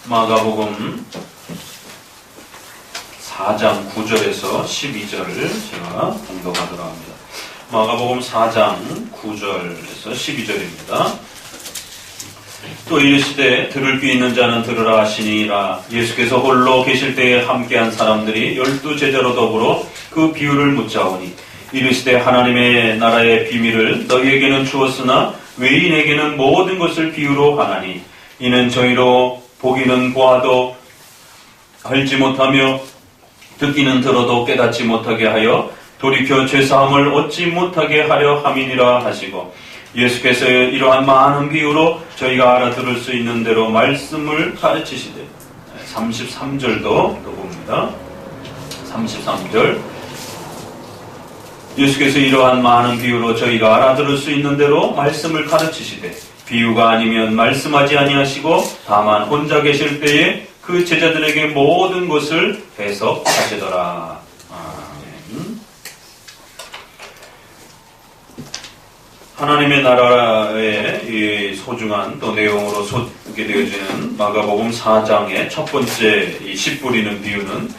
마가복음 4장 9절에서 12절을 제가 공독하도록 합니다. 마가복음 4장 9절에서 12절입니다. 또 이르시되 들을 귀 있는 자는 들으라 하시니라. 예수께서 홀로 계실 때에 함께한 사람들이 12 제자로 더불어 그 비유를 묻자오니 이르시되 하나님의 나라의 비밀을 너희에게는 주었으나 외인에게는 모든 것을 비유로 하나니 이는 저희로 보기는 보아도 알지 못하며 듣기는 들어도 깨닫지 못하게 하여 돌이켜 죄사함을 얻지 못하게 하려 함이니라 하시고 예수께서 이러한 많은 비유로 저희가 알아들을 수 있는 대로 말씀을 가르치시되 33절도 또 봅니다. 33절 예수께서 이러한 많은 비유로 저희가 알아들을 수 있는 대로 말씀을 가르치시되 비유가 아니면 말씀하지 아니하시고 다만 혼자 계실 때에 그 제자들에게 모든 것을 해석하시더라. 아멘. 하나님의 나라의 이 소중한 또 내용으로 소개 되어지는 마가복음 4장의 첫 번째 이 씨 뿌리는 비유는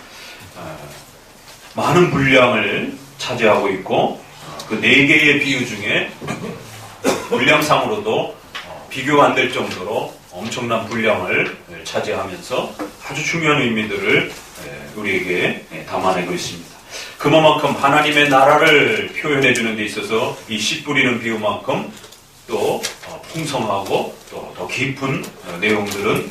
많은 분량을 차지하고 있고 그 4개의 비유 중에 분량상으로도 비교가 안 될 정도로 엄청난 분량을 차지하면서 아주 중요한 의미들을 우리에게 담아내고 있습니다. 그만큼 하나님의 나라를 표현해 주는 데 있어서 이 씨 뿌리는 비유만큼 또 풍성하고 또 더 깊은 내용들은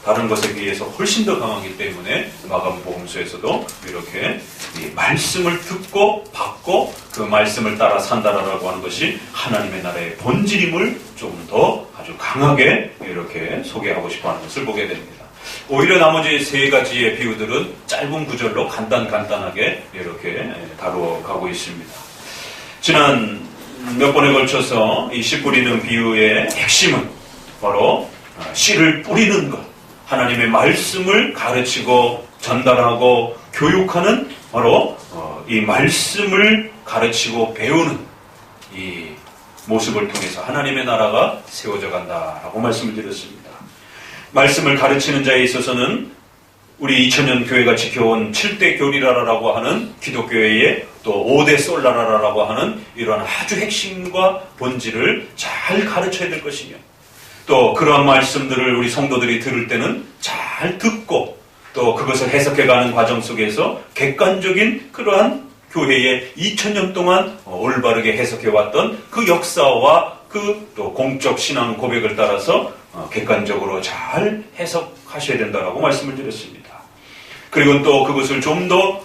다른 것에 비해서 훨씬 더 강하기 때문에 마가복음서에서도 이렇게 이 말씀을 듣고 받고 그 말씀을 따라 산다라고 하는 것이 하나님의 나라의 본질임을 좀 더 아주 강하게 이렇게 소개하고 싶어하는 것을 보게 됩니다. 오히려 나머지 3가지의 비유들은 짧은 구절로 간단하게 이렇게 다루어가고 있습니다. 지난 몇 번에 걸쳐서 이 씨 뿌리는 비유의 핵심은 바로 씨를 뿌리는 것, 하나님의 말씀을 가르치고 전달하고 교육하는 바로 이 말씀을 가르치고 배우는 이 모습을 통해서 하나님의 나라가 세워져 간다라고 말씀을 드렸습니다. 말씀을 가르치는 자에 있어서는 우리 2000년 교회가 지켜온 7대 교리라라고 하는 기독교회의 또 5대 솔라라라고 하는 이런 아주 핵심과 본질을 잘 가르쳐야 될 것이며 또 그러한 말씀들을 우리 성도들이 들을 때는 잘 듣고 또 그것을 해석해가는 과정 속에서 객관적인 그러한 교회의 2000년 동안 올바르게 해석해왔던 그 역사와 그 또 공적 신앙 고백을 따라서 객관적으로 잘 해석하셔야 된다라고 말씀을 드렸습니다. 그리고 또 그것을 좀 더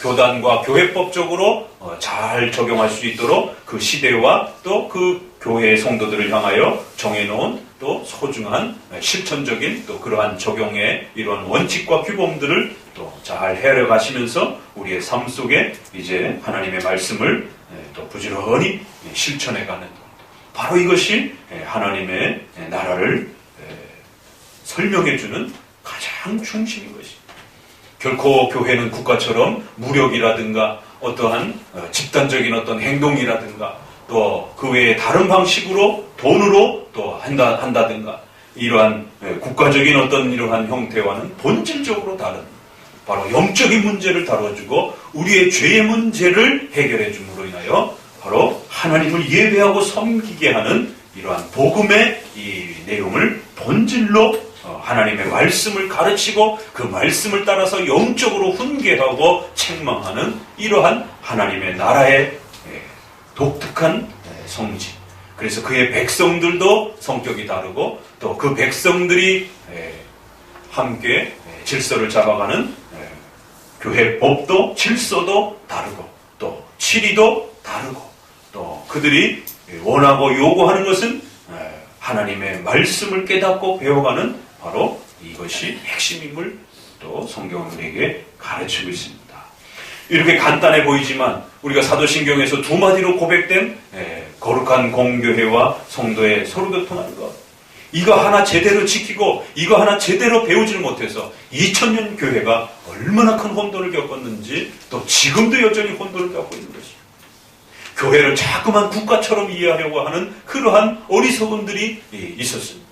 교단과 교회법적으로 잘 적용할 수 있도록 그 시대와 또 그 교회의 성도들을 향하여 정해놓은 또 소중한 실천적인 또 그러한 적용의 이런 원칙과 규범들을 또 잘 헤아려가시면서 우리의 삶 속에 이제 하나님의 말씀을 또 부지런히 실천해가는 바로 이것이 하나님의 나라를 설명해주는 가장 중심인 것입니다. 결코 교회는 국가처럼 무력이라든가 어떠한 집단적인 어떤 행동이라든가 또 그 외에 다른 방식으로 돈으로 또 한다든가 이러한 국가적인 어떤 이러한 형태와는 본질적으로 다른 바로 영적인 문제를 다뤄주고 우리의 죄의 문제를 해결해 줌으로 인하여 바로 하나님을 예배하고 섬기게 하는 이러한 복음의 이 내용을 본질로 하나님의 말씀을 가르치고 그 말씀을 따라서 영적으로 훈계하고 책망하는 이러한 하나님의 나라의 독특한 성질. 그래서 그의 백성들도 성격이 다르고 또 그 백성들이 함께 질서를 잡아가는 교회 법도 질서도 다르고 또 치리도 다르고 또 그들이 원하고 요구하는 것은 하나님의 말씀을 깨닫고 배워가는 바로 이것이 핵심임을 또 성경은 우리에게 가르치고 있습니다. 이렇게 간단해 보이지만 우리가 사도신경에서 2마디로 고백된 거룩한 공교회와 성도의 서로 교통하는 것 이거 하나 제대로 지키고 이거 하나 제대로 배우지를 못해서 2000년 교회가 얼마나 큰 혼돈을 겪었는지 또 지금도 여전히 혼돈을 겪고 있는 것입니다. 교회를 자꾸만 국가처럼 이해하려고 하는 그러한 어리석음들이 있었습니다.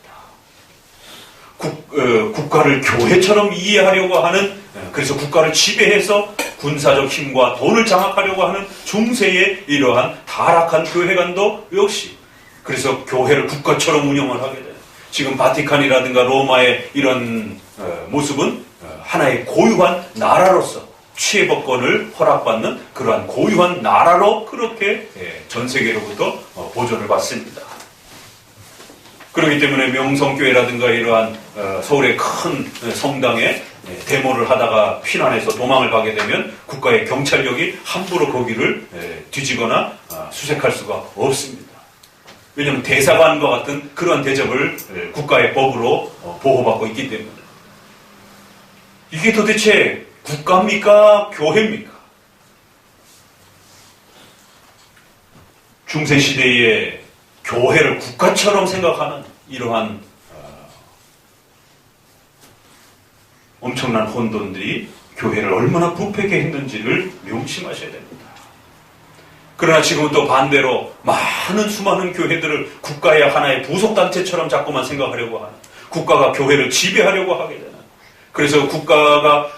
국가를 교회처럼 이해하려고 하는, 그래서 국가를 지배해서 군사적 힘과 돈을 장악하려고 하는 중세의 이러한 타락한 교회관도 역시 그래서 교회를 국가처럼 운영을 하게 돼요. 지금 바티칸이라든가 로마의 이런 모습은 하나의 고유한 나라로서 취해법권을 허락받는 그러한 고유한 나라로 그렇게 전 세계로부터 보존을 받습니다. 그렇기 때문에 명성교회라든가 이러한 서울의 큰 성당에 데모를 하다가 피난해서 도망을 가게 되면 국가의 경찰력이 함부로 거기를 뒤지거나 수색할 수가 없습니다. 왜냐하면 대사관과 같은 그러한 대접을 국가의 법으로 보호받고 있기 때문에. 이게 도대체 국가입니까? 교회입니까? 중세시대에 교회를 국가처럼 생각하는 이러한 엄청난 혼돈들이 교회를 얼마나 부패게 했는지를 명심하셔야 됩니다. 그러나 지금은 또 반대로 많은 수많은 교회들을 국가의 하나의 부속단체처럼 자꾸만 생각하려고 하는, 국가가 교회를 지배하려고 하게 되는, 그래서 국가가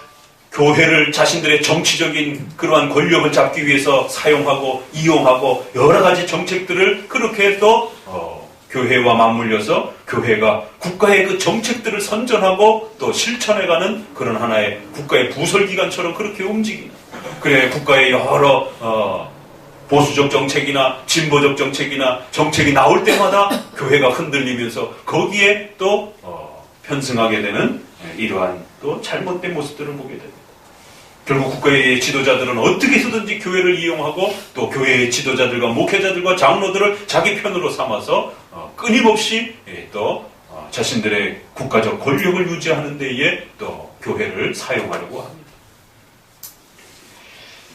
교회를 자신들의 정치적인 그러한 권력을 잡기 위해서 사용하고 이용하고 여러 가지 정책들을 그렇게 또 교회와 맞물려서 교회가 국가의 그 정책들을 선전하고 또 실천해가는 그런 하나의 국가의 부설기관처럼 그렇게 움직이는, 그래 국가의 여러 보수적 정책이나 진보적 정책이나 정책이 나올 때마다 교회가 흔들리면서 거기에 또 편승하게 되는 이러한 또 잘못된 모습들을 보게 됩니다. 결국 국가의 지도자들은 어떻게 해서든지 교회를 이용하고 또 교회의 지도자들과 목회자들과 장로들을 자기 편으로 삼아서 끊임없이 또 자신들의 국가적 권력을 유지하는 데에 또 교회를 사용하려고 합니다.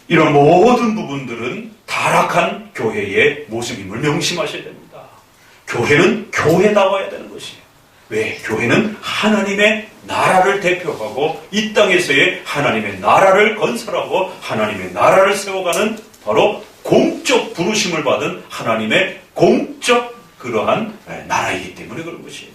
이런 모든 부분들은 타락한 교회의 모습임을 명심하셔야 됩니다. 교회는 교회다워야 되는 것이에요. 왜? 교회는 하나님의 나라를 대표하고 이 땅에서의 하나님의 나라를 건설하고 하나님의 나라를 세워가는 바로 공적 부르심을 받은 하나님의 공적 그러한 나라이기 때문에 그런 것이에요.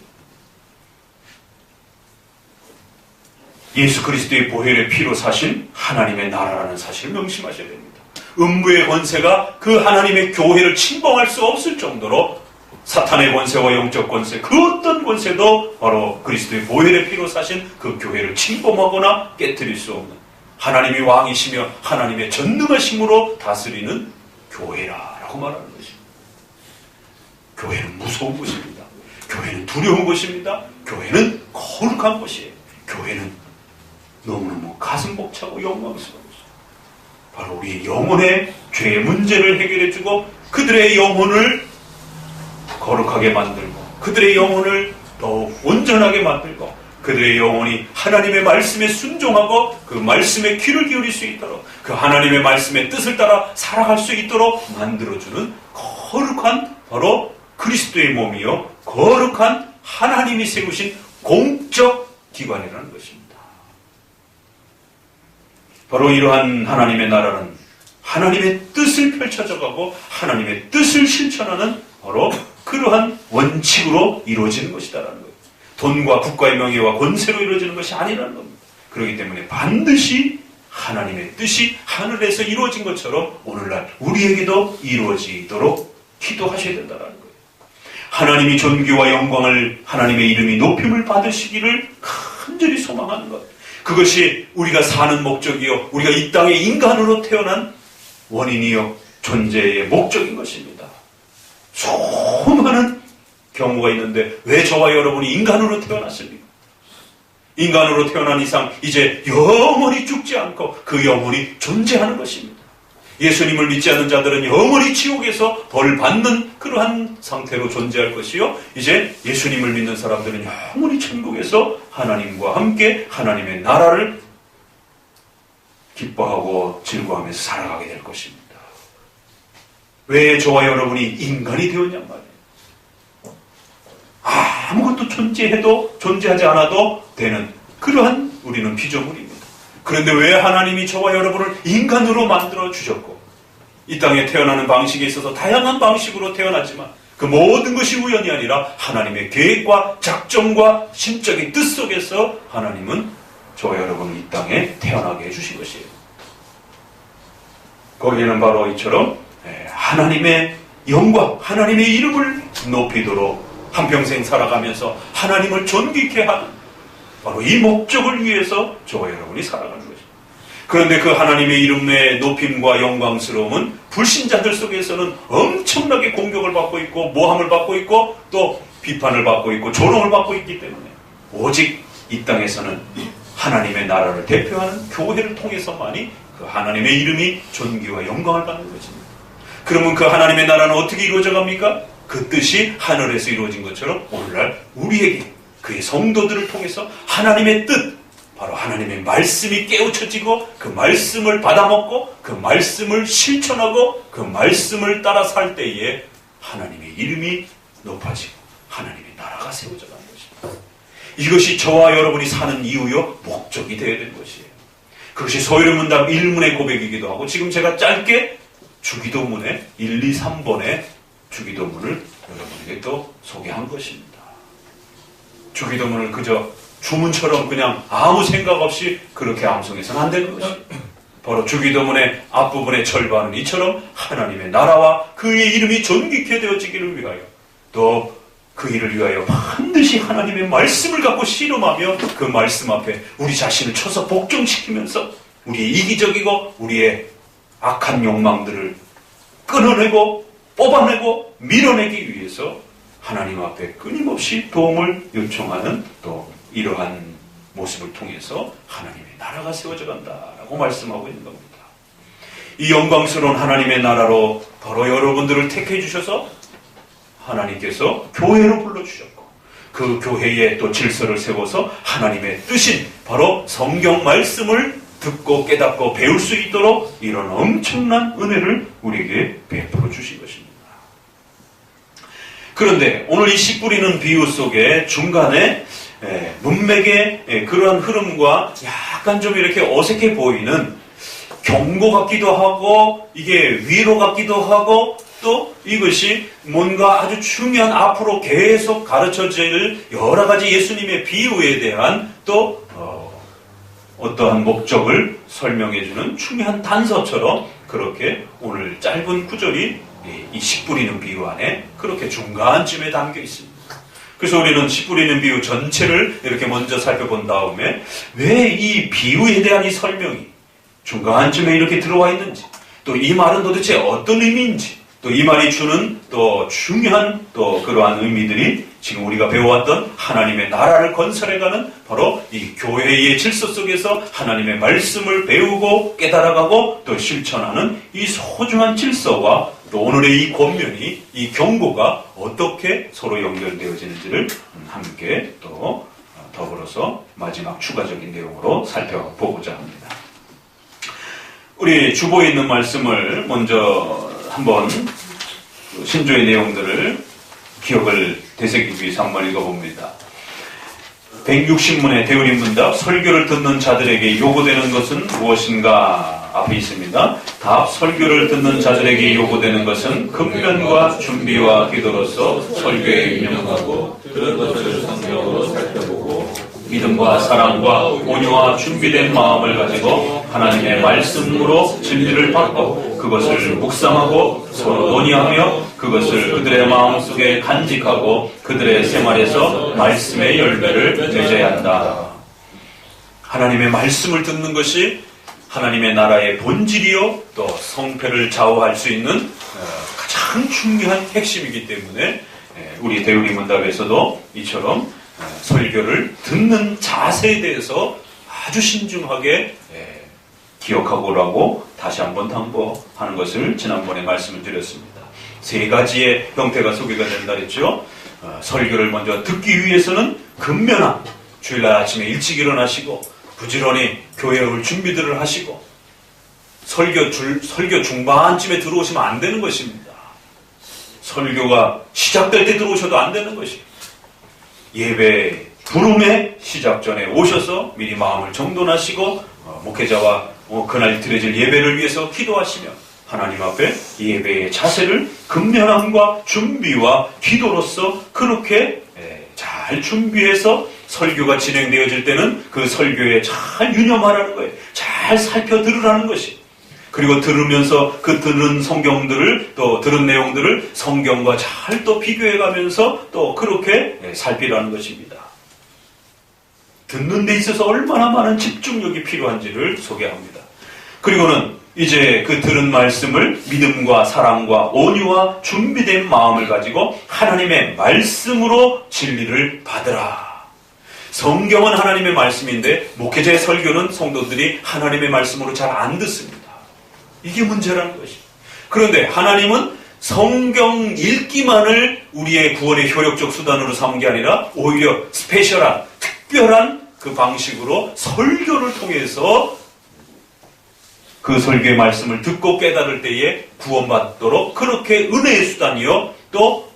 예수 그리스도의 보혈의 피로 사신 하나님의 나라라는 사실을 명심하셔야 됩니다. 음부의 권세가 그 하나님의 교회를 침범할 수 없을 정도로 사탄의 권세와 영적 권세, 그 어떤 권세도 바로 그리스도의 보혈의 피로 사신 그 교회를 침범하거나 깨뜨릴 수 없는, 하나님이 왕이시며 하나님의 전능하심으로 다스리는 교회라고 말하는 것입니다. 교회는 무서운 것입니다. 교회는 두려운 것입니다. 교회는 거룩한 것이에요. 교회는 너무너무 가슴 벅차고 영광스러운 것이에요. 바로 우리의 영혼의 죄의 문제를 해결해주고 그들의 영혼을 거룩하게 만들고 그들의 영혼을 더욱 온전하게 만들고 그들의 영혼이 하나님의 말씀에 순종하고 그 말씀에 귀를 기울일 수 있도록 그 하나님의 말씀의 뜻을 따라 살아갈 수 있도록 만들어주는 거룩한 바로 그리스도의 몸이요 거룩한 하나님이 세우신 공적 기관이라는 것입니다. 바로 이러한 하나님의 나라는 하나님의 뜻을 펼쳐져가고 하나님의 뜻을 실천하는 바로 그러한 원칙으로 이루어지는 것이다라는 거예요. 돈과 국가의 명예와 권세로 이루어지는 것이 아니라는 겁니다. 그렇기 때문에 반드시 하나님의 뜻이 하늘에서 이루어진 것처럼 오늘날 우리에게도 이루어지도록 기도하셔야 된다는 거예요. 하나님이 존귀와 영광을 하나님의 이름이 높임을 받으시기를 간절히 소망하는 것. 그것이 우리가 사는 목적이요 우리가 이 땅에 인간으로 태어난 원인이요 존재의 목적인 것입니다. 수많은 경우가 있는데 왜 저와 여러분이 인간으로 태어났습니까? 인간으로 태어난 이상 이제 영원히 죽지 않고 그 영혼이 존재하는 것입니다. 예수님을 믿지 않는 자들은 영원히 지옥에서 벌 받는 그러한 상태로 존재할 것이요 이제 예수님을 믿는 사람들은 영원히 천국에서 하나님과 함께 하나님의 나라를 기뻐하고 즐거워하면서 살아가게 될 것입니다. 왜 저와 여러분이 인간이 되었냔 말이에요. 아무것도 존재해도 존재하지 않아도 되는 그러한 우리는 피조물입니다. 그런데 왜 하나님이 저와 여러분을 인간으로 만들어 주셨고 이 땅에 태어나는 방식에 있어서 다양한 방식으로 태어났지만 그 모든 것이 우연이 아니라 하나님의 계획과 작정과 심적인 뜻 속에서 하나님은 저와 여러분을 이 땅에 태어나게 해주신 것이에요. 거기에는 바로 이처럼 하나님의 영광, 하나님의 이름을 높이도록 한평생 살아가면서 하나님을 존귀케 하는 바로 이 목적을 위해서 저와 여러분이 살아가는 것입니다. 그런데 그 하나님의 이름의 높임과 영광스러움은 불신자들 속에서는 엄청나게 공격을 받고 있고 모함을 받고 있고 또 비판을 받고 있고 조롱을 받고 있기 때문에 오직 이 땅에서는 하나님의 나라를 대표하는 교회를 통해서만이 그 하나님의 이름이 존귀와 영광을 받는 것입니다. 그러면 그 하나님의 나라는 어떻게 이루어져 갑니까? 그 뜻이 하늘에서 이루어진 것처럼 오늘날 우리에게 그의 성도들을 통해서 하나님의 뜻, 바로 하나님의 말씀이 깨우쳐지고 그 말씀을 받아먹고 그 말씀을 실천하고 그 말씀을 따라 살 때에 하나님의 이름이 높아지고 하나님의 나라가 세워져 가는 것입니다. 이것이 저와 여러분이 사는 이유요 목적이 되어야 되는 것이에요. 그것이 소유문답 1문의 고백이기도 하고 지금 제가 짧게 주기도문의 1, 2, 3번의 주기도문을 여러분에게 또 소개한 것입니다. 주기도문을 그저 주문처럼 그냥 아무 생각 없이 그렇게 암송해서는 안 되는 것이에요. 바로 주기도문의 앞부분의 절반은 이처럼 하나님의 나라와 그의 이름이 존귀케 되어지기를 위하여 또 그 일을 위하여 반드시 하나님의 말씀을 갖고 씨름하며 그 말씀 앞에 우리 자신을 쳐서 복종시키면서 우리의 이기적이고 우리의 악한 욕망들을 끊어내고 뽑아내고 밀어내기 위해서 하나님 앞에 끊임없이 도움을 요청하는 또 이러한 모습을 통해서 하나님의 나라가 세워져 간다라고 말씀하고 있는 겁니다. 이 영광스러운 하나님의 나라로 바로 여러분들을 택해 주셔서 하나님께서 교회로 불러주셨고 그 교회에 또 질서를 세워서 하나님의 뜻인 바로 성경 말씀을 듣고 깨닫고 배울 수 있도록 이런 엄청난 은혜를 우리에게 베풀어 주신 것입니다. 그런데 오늘 이 씨 뿌리는 비유 속에 중간에 문맥의 그러한 흐름과 약간 좀 이렇게 어색해 보이는 경고 같기도 하고 이게 위로 같기도 하고 또 이것이 뭔가 아주 중요한 앞으로 계속 가르쳐질 여러 가지 예수님의 비유에 대한 또 어떠한 목적을 설명해주는 중요한 단서처럼 그렇게 오늘 짧은 구절이 이 씨 뿌리는 비유 안에 그렇게 중간쯤에 담겨 있습니다. 그래서 우리는 씨 뿌리는 비유 전체를 이렇게 먼저 살펴본 다음에 왜 이 비유에 대한 이 설명이 중간쯤에 이렇게 들어와 있는지 또 이 말은 도대체 어떤 의미인지 또 이 말이 주는 또 중요한 또 그러한 의미들이 지금 우리가 배워왔던 하나님의 나라를 건설해가는 바로 이 교회의 질서 속에서 하나님의 말씀을 배우고 깨달아가고 또 실천하는 이 소중한 질서와 또 오늘의 이 권면이 이 경고가 어떻게 서로 연결되어지는지를 함께 또 더불어서 마지막 추가적인 내용으로 살펴보고자 합니다. 우리 주보에 있는 말씀을 먼저 한번 신조의 내용들을 기억을 되새기기 위해서 한번 읽어봅니다. 160문의 대운인문답 설교를 듣는 자들에게 요구되는 것은 무엇인가 앞에 있습니다. 답 설교를 듣는 자들에게 요구되는 것은 근면과 준비와 기도로서 설교에 입력하고 그런 것을 성경으로 살펴보고 믿음과 사랑과 온유와 준비된 마음을 가지고 하나님의 말씀으로 진리를 받고 그것을 묵상하고 서로 논의하며 그것을 그들의 마음속에 간직하고 그들의 생활에서 말씀의 열매를 맺어야 한다. 하나님의 말씀을 듣는 것이 하나님의 나라의 본질이요 또 성패를 좌우할 수 있는 가장 중요한 핵심이기 때문에 우리 대우리 문답에서도 이처럼 설교를 듣는 자세에 대해서 아주 신중하게 기억하고 오라고 다시 한번 당부하는 것을 지난번에 말씀을 드렸습니다. 세 가지의 형태가 소개가 된다 했죠. 설교를 먼저 듣기 위해서는 근면함, 주일날 아침에 일찍 일어나시고 부지런히 교회에 올 준비들을 하시고 설교 중반쯤에 들어오시면 안 되는 것입니다. 설교가 시작될 때 들어오셔도 안 되는 것입니다. 예배 부름의 시작 전에 오셔서 미리 마음을 정돈하시고 목회자와 그날 드려질 예배를 위해서 기도하시며 하나님 앞에 예배의 자세를 근면함과 준비와 기도로서 그렇게 잘 준비해서 설교가 진행되어질 때는 그 설교에 잘 유념하라는 거예요. 잘 살펴 들으라는 것이. 그리고 들으면서 그 들은 성경들을 또 들은 내용들을 성경과 잘 또 비교해가면서 또 그렇게 살피라는 것입니다. 듣는 데 있어서 얼마나 많은 집중력이 필요한지를 소개합니다. 그리고는 이제 그 들은 말씀을 믿음과 사랑과 온유와 준비된 마음을 가지고 하나님의 말씀으로 진리를 받으라. 성경은 하나님의 말씀인데 목회자의 설교는 성도들이 하나님의 말씀으로 잘 안 듣습니다. 이게 문제라는 것이. 그런데 하나님은 성경 읽기만을 우리의 구원의 효력적 수단으로 삼은 게 아니라 오히려 스페셜한, 특별한 그 방식으로 설교를 통해서 그 설교의 말씀을 듣고 깨달을 때에 구원받도록 그렇게 은혜의 수단이요 또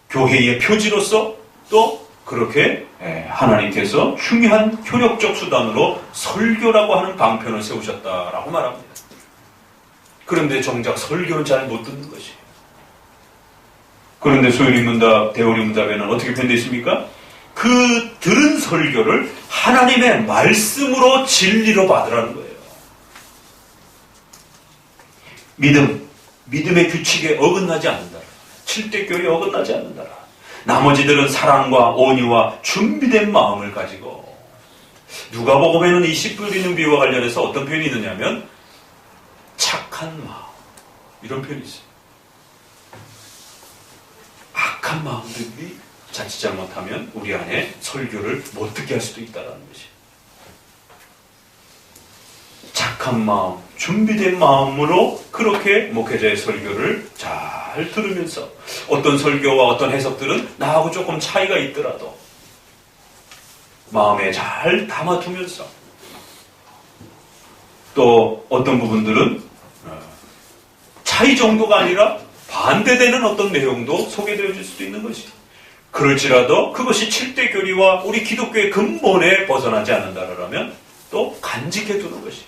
교회의 표지로서 또 그렇게 하나님께서 중요한 효력적 수단으로 설교라고 하는 방편을 세우셨다라고 말합니다. 그런데 정작 설교는 잘 못 듣는 것이에요. 그런데 소요리문답, 대오리문답에는 어떻게 표현되어 있습니까? 그 들은 설교를 하나님의 말씀으로 진리로 받으라는 거예요. 믿음의 규칙에 어긋나지 않는다라. 7대 교리에 어긋나지 않는다라. 나머지들은 사랑과 온유와 준비된 마음을 가지고 누가복음에는 이 씨 뿌리는 비유와 관련해서 어떤 표현이 있느냐면 착한 마음 이런 표현이 있어요. 악한 마음들이 자칫 잘못하면 우리 안에 설교를 못 듣게 할 수도 있다는 것이. 착한 마음, 준비된 마음으로 그렇게 목회자의 설교를 잘 들으면서 어떤 설교와 어떤 해석들은 나하고 조금 차이가 있더라도 마음에 잘 담아두면서 또 어떤 부분들은 차이 정도가 아니라 반대되는 어떤 내용도 소개되어질 수도 있는 것이죠. 그럴지라도 그것이 7대 교리와 우리 기독교의 근본에 벗어나지 않는다라면 또 간직해 두는 것이.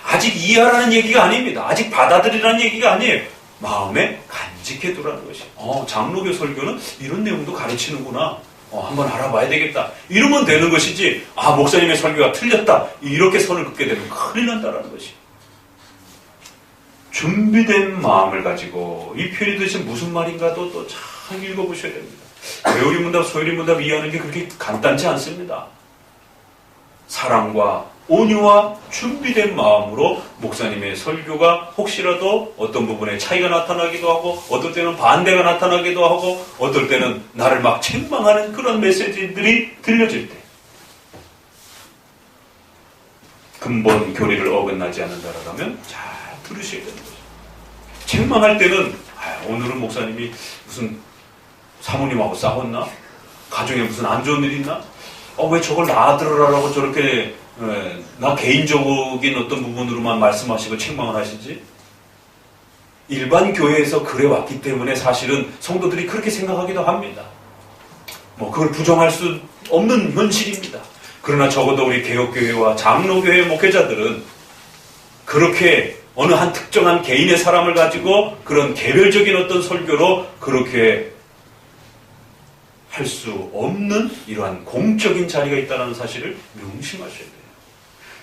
아직 이해하라는 얘기가 아닙니다. 아직 받아들이라는 얘기가 아니에요. 마음에 간직해 두라는 것이. 장로교 설교는 이런 내용도 가르치는구나. 한번 알아봐야 되겠다. 이러면 되는 것이지. 목사님의 설교가 틀렸다. 이렇게 선을 긋게 되면 큰일 난다라는 것이. 준비된 마음을 가지고 이 표현이 도대체 무슨 말인가도 또 잘 읽어보셔야 됩니다. 대오리문답, 소요리문답 이해하는 게 그렇게 간단치 않습니다. 사랑과 온유와 준비된 마음으로 목사님의 설교가 혹시라도 어떤 부분에 차이가 나타나기도 하고 어떨 때는 반대가 나타나기도 하고 어떨 때는 나를 막 책망하는 그런 메시지들이 들려질 때 근본 교리를 어긋나지 않는다라면 잘 들으셔야 되는 거죠. 책망할 때는 오늘은 목사님이 무슨 사모님하고 싸웠나? 가정에 무슨 안 좋은 일 있나? 왜 저걸 나 들으라고 저렇게 나 개인적인 어떤 부분으로만 말씀하시고 책망을 하시지? 일반 교회에서 그래 왔기 때문에 사실은 성도들이 그렇게 생각하기도 합니다. 그걸 부정할 수 없는 현실입니다. 그러나 적어도 우리 개혁교회와 장로교회 목회자들은 그렇게 어느 한 특정한 개인의 사람을 가지고 그런 개별적인 어떤 설교로 그렇게 할 수 없는 이러한 공적인 자리가 있다는 사실을 명심하셔야 돼요.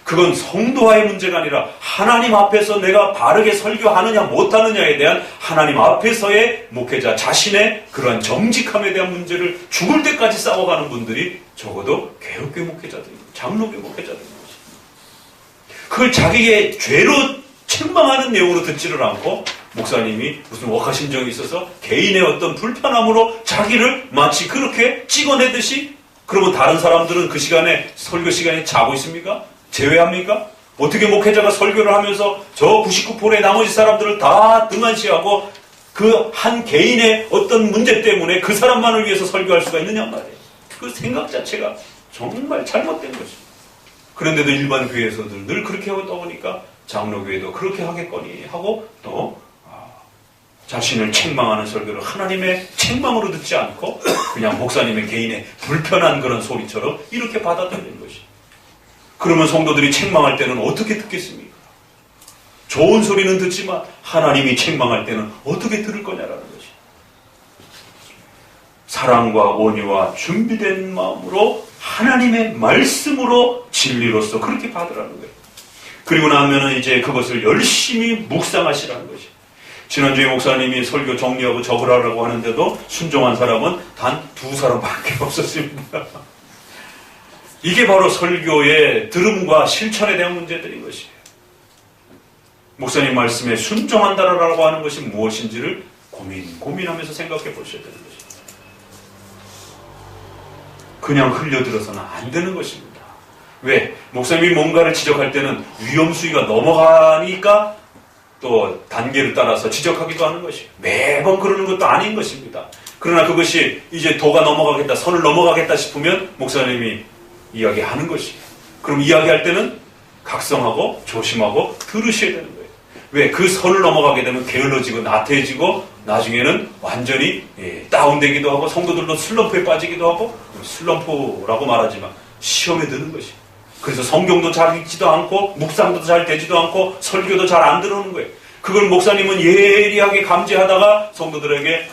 그건 성도와의 문제가 아니라 하나님 앞에서 내가 바르게 설교하느냐 못하느냐에 대한 하나님 앞에서의 목회자 자신의 그러한 정직함에 대한 문제를 죽을 때까지 싸워가는 분들이 적어도 개혁교회 목회자들입니다. 장로교 목회자들입니다. 그걸 자기의 죄로 책망하는 내용으로 듣지를 않고 목사님이 무슨 억하심정이 있어서 개인의 어떤 불편함으로 자기를 마치 그렇게 찍어내듯이 그러면 다른 사람들은 그 시간에 설교 시간에 자고 있습니까? 제외합니까? 어떻게 목회자가 설교를 하면서 저 99%의 나머지 사람들을 다 등한시하고 그 한 개인의 어떤 문제 때문에 그 사람만을 위해서 설교할 수가 있느냐 말이에요. 그 생각 자체가 정말 잘못된 것입니다. 그런데도 일반 교회에서들 늘 그렇게 하고 떠보니까 장로교회도 그렇게 하겠거니 하고 또 자신을 책망하는 설교를 하나님의 책망으로 듣지 않고 그냥 목사님의 개인의 불편한 그런 소리처럼 이렇게 받아들이는 것이. 그러면 성도들이 책망할 때는 어떻게 듣겠습니까? 좋은 소리는 듣지만 하나님이 책망할 때는 어떻게 들을 거냐라는 것이. 사랑과 온유와 준비된 마음으로 하나님의 말씀으로 진리로서 그렇게 받으라는 거예요. 그리고 나면은 이제 그것을 열심히 묵상하시라는 것이. 지난주에 목사님이 설교 정리하고 적으라고 하는데도 순종한 사람은 단 2사람밖에 없었습니다. 이게 바로 설교의 들음과 실천에 대한 문제들인 것이에요. 목사님 말씀에 순종한다라고 하는 것이 무엇인지를 고민하면서 생각해 보셔야 되는 것입니다. 그냥 흘려들어서는 안 되는 것입니다. 왜? 목사님이 뭔가를 지적할 때는 위험수위가 넘어가니까 또 단계를 따라서 지적하기도 하는 것이에요. 매번 그러는 것도 아닌 것입니다. 그러나 그것이 이제 도가 넘어가겠다, 선을 넘어가겠다 싶으면 목사님이 이야기하는 것이에요. 그럼 이야기할 때는 각성하고 조심하고 들으셔야 되는 거예요. 왜? 그 선을 넘어가게 되면 게을러지고 나태해지고 나중에는 완전히 다운되기도 하고 성도들도 슬럼프에 빠지기도 하고, 슬럼프라고 말하지만 시험에 드는 것이에요. 그래서 성경도 잘 읽지도 않고 묵상도 잘 되지도 않고 설교도 잘 안 들어오는 거예요. 그걸 목사님은 예리하게 감지하다가 성도들에게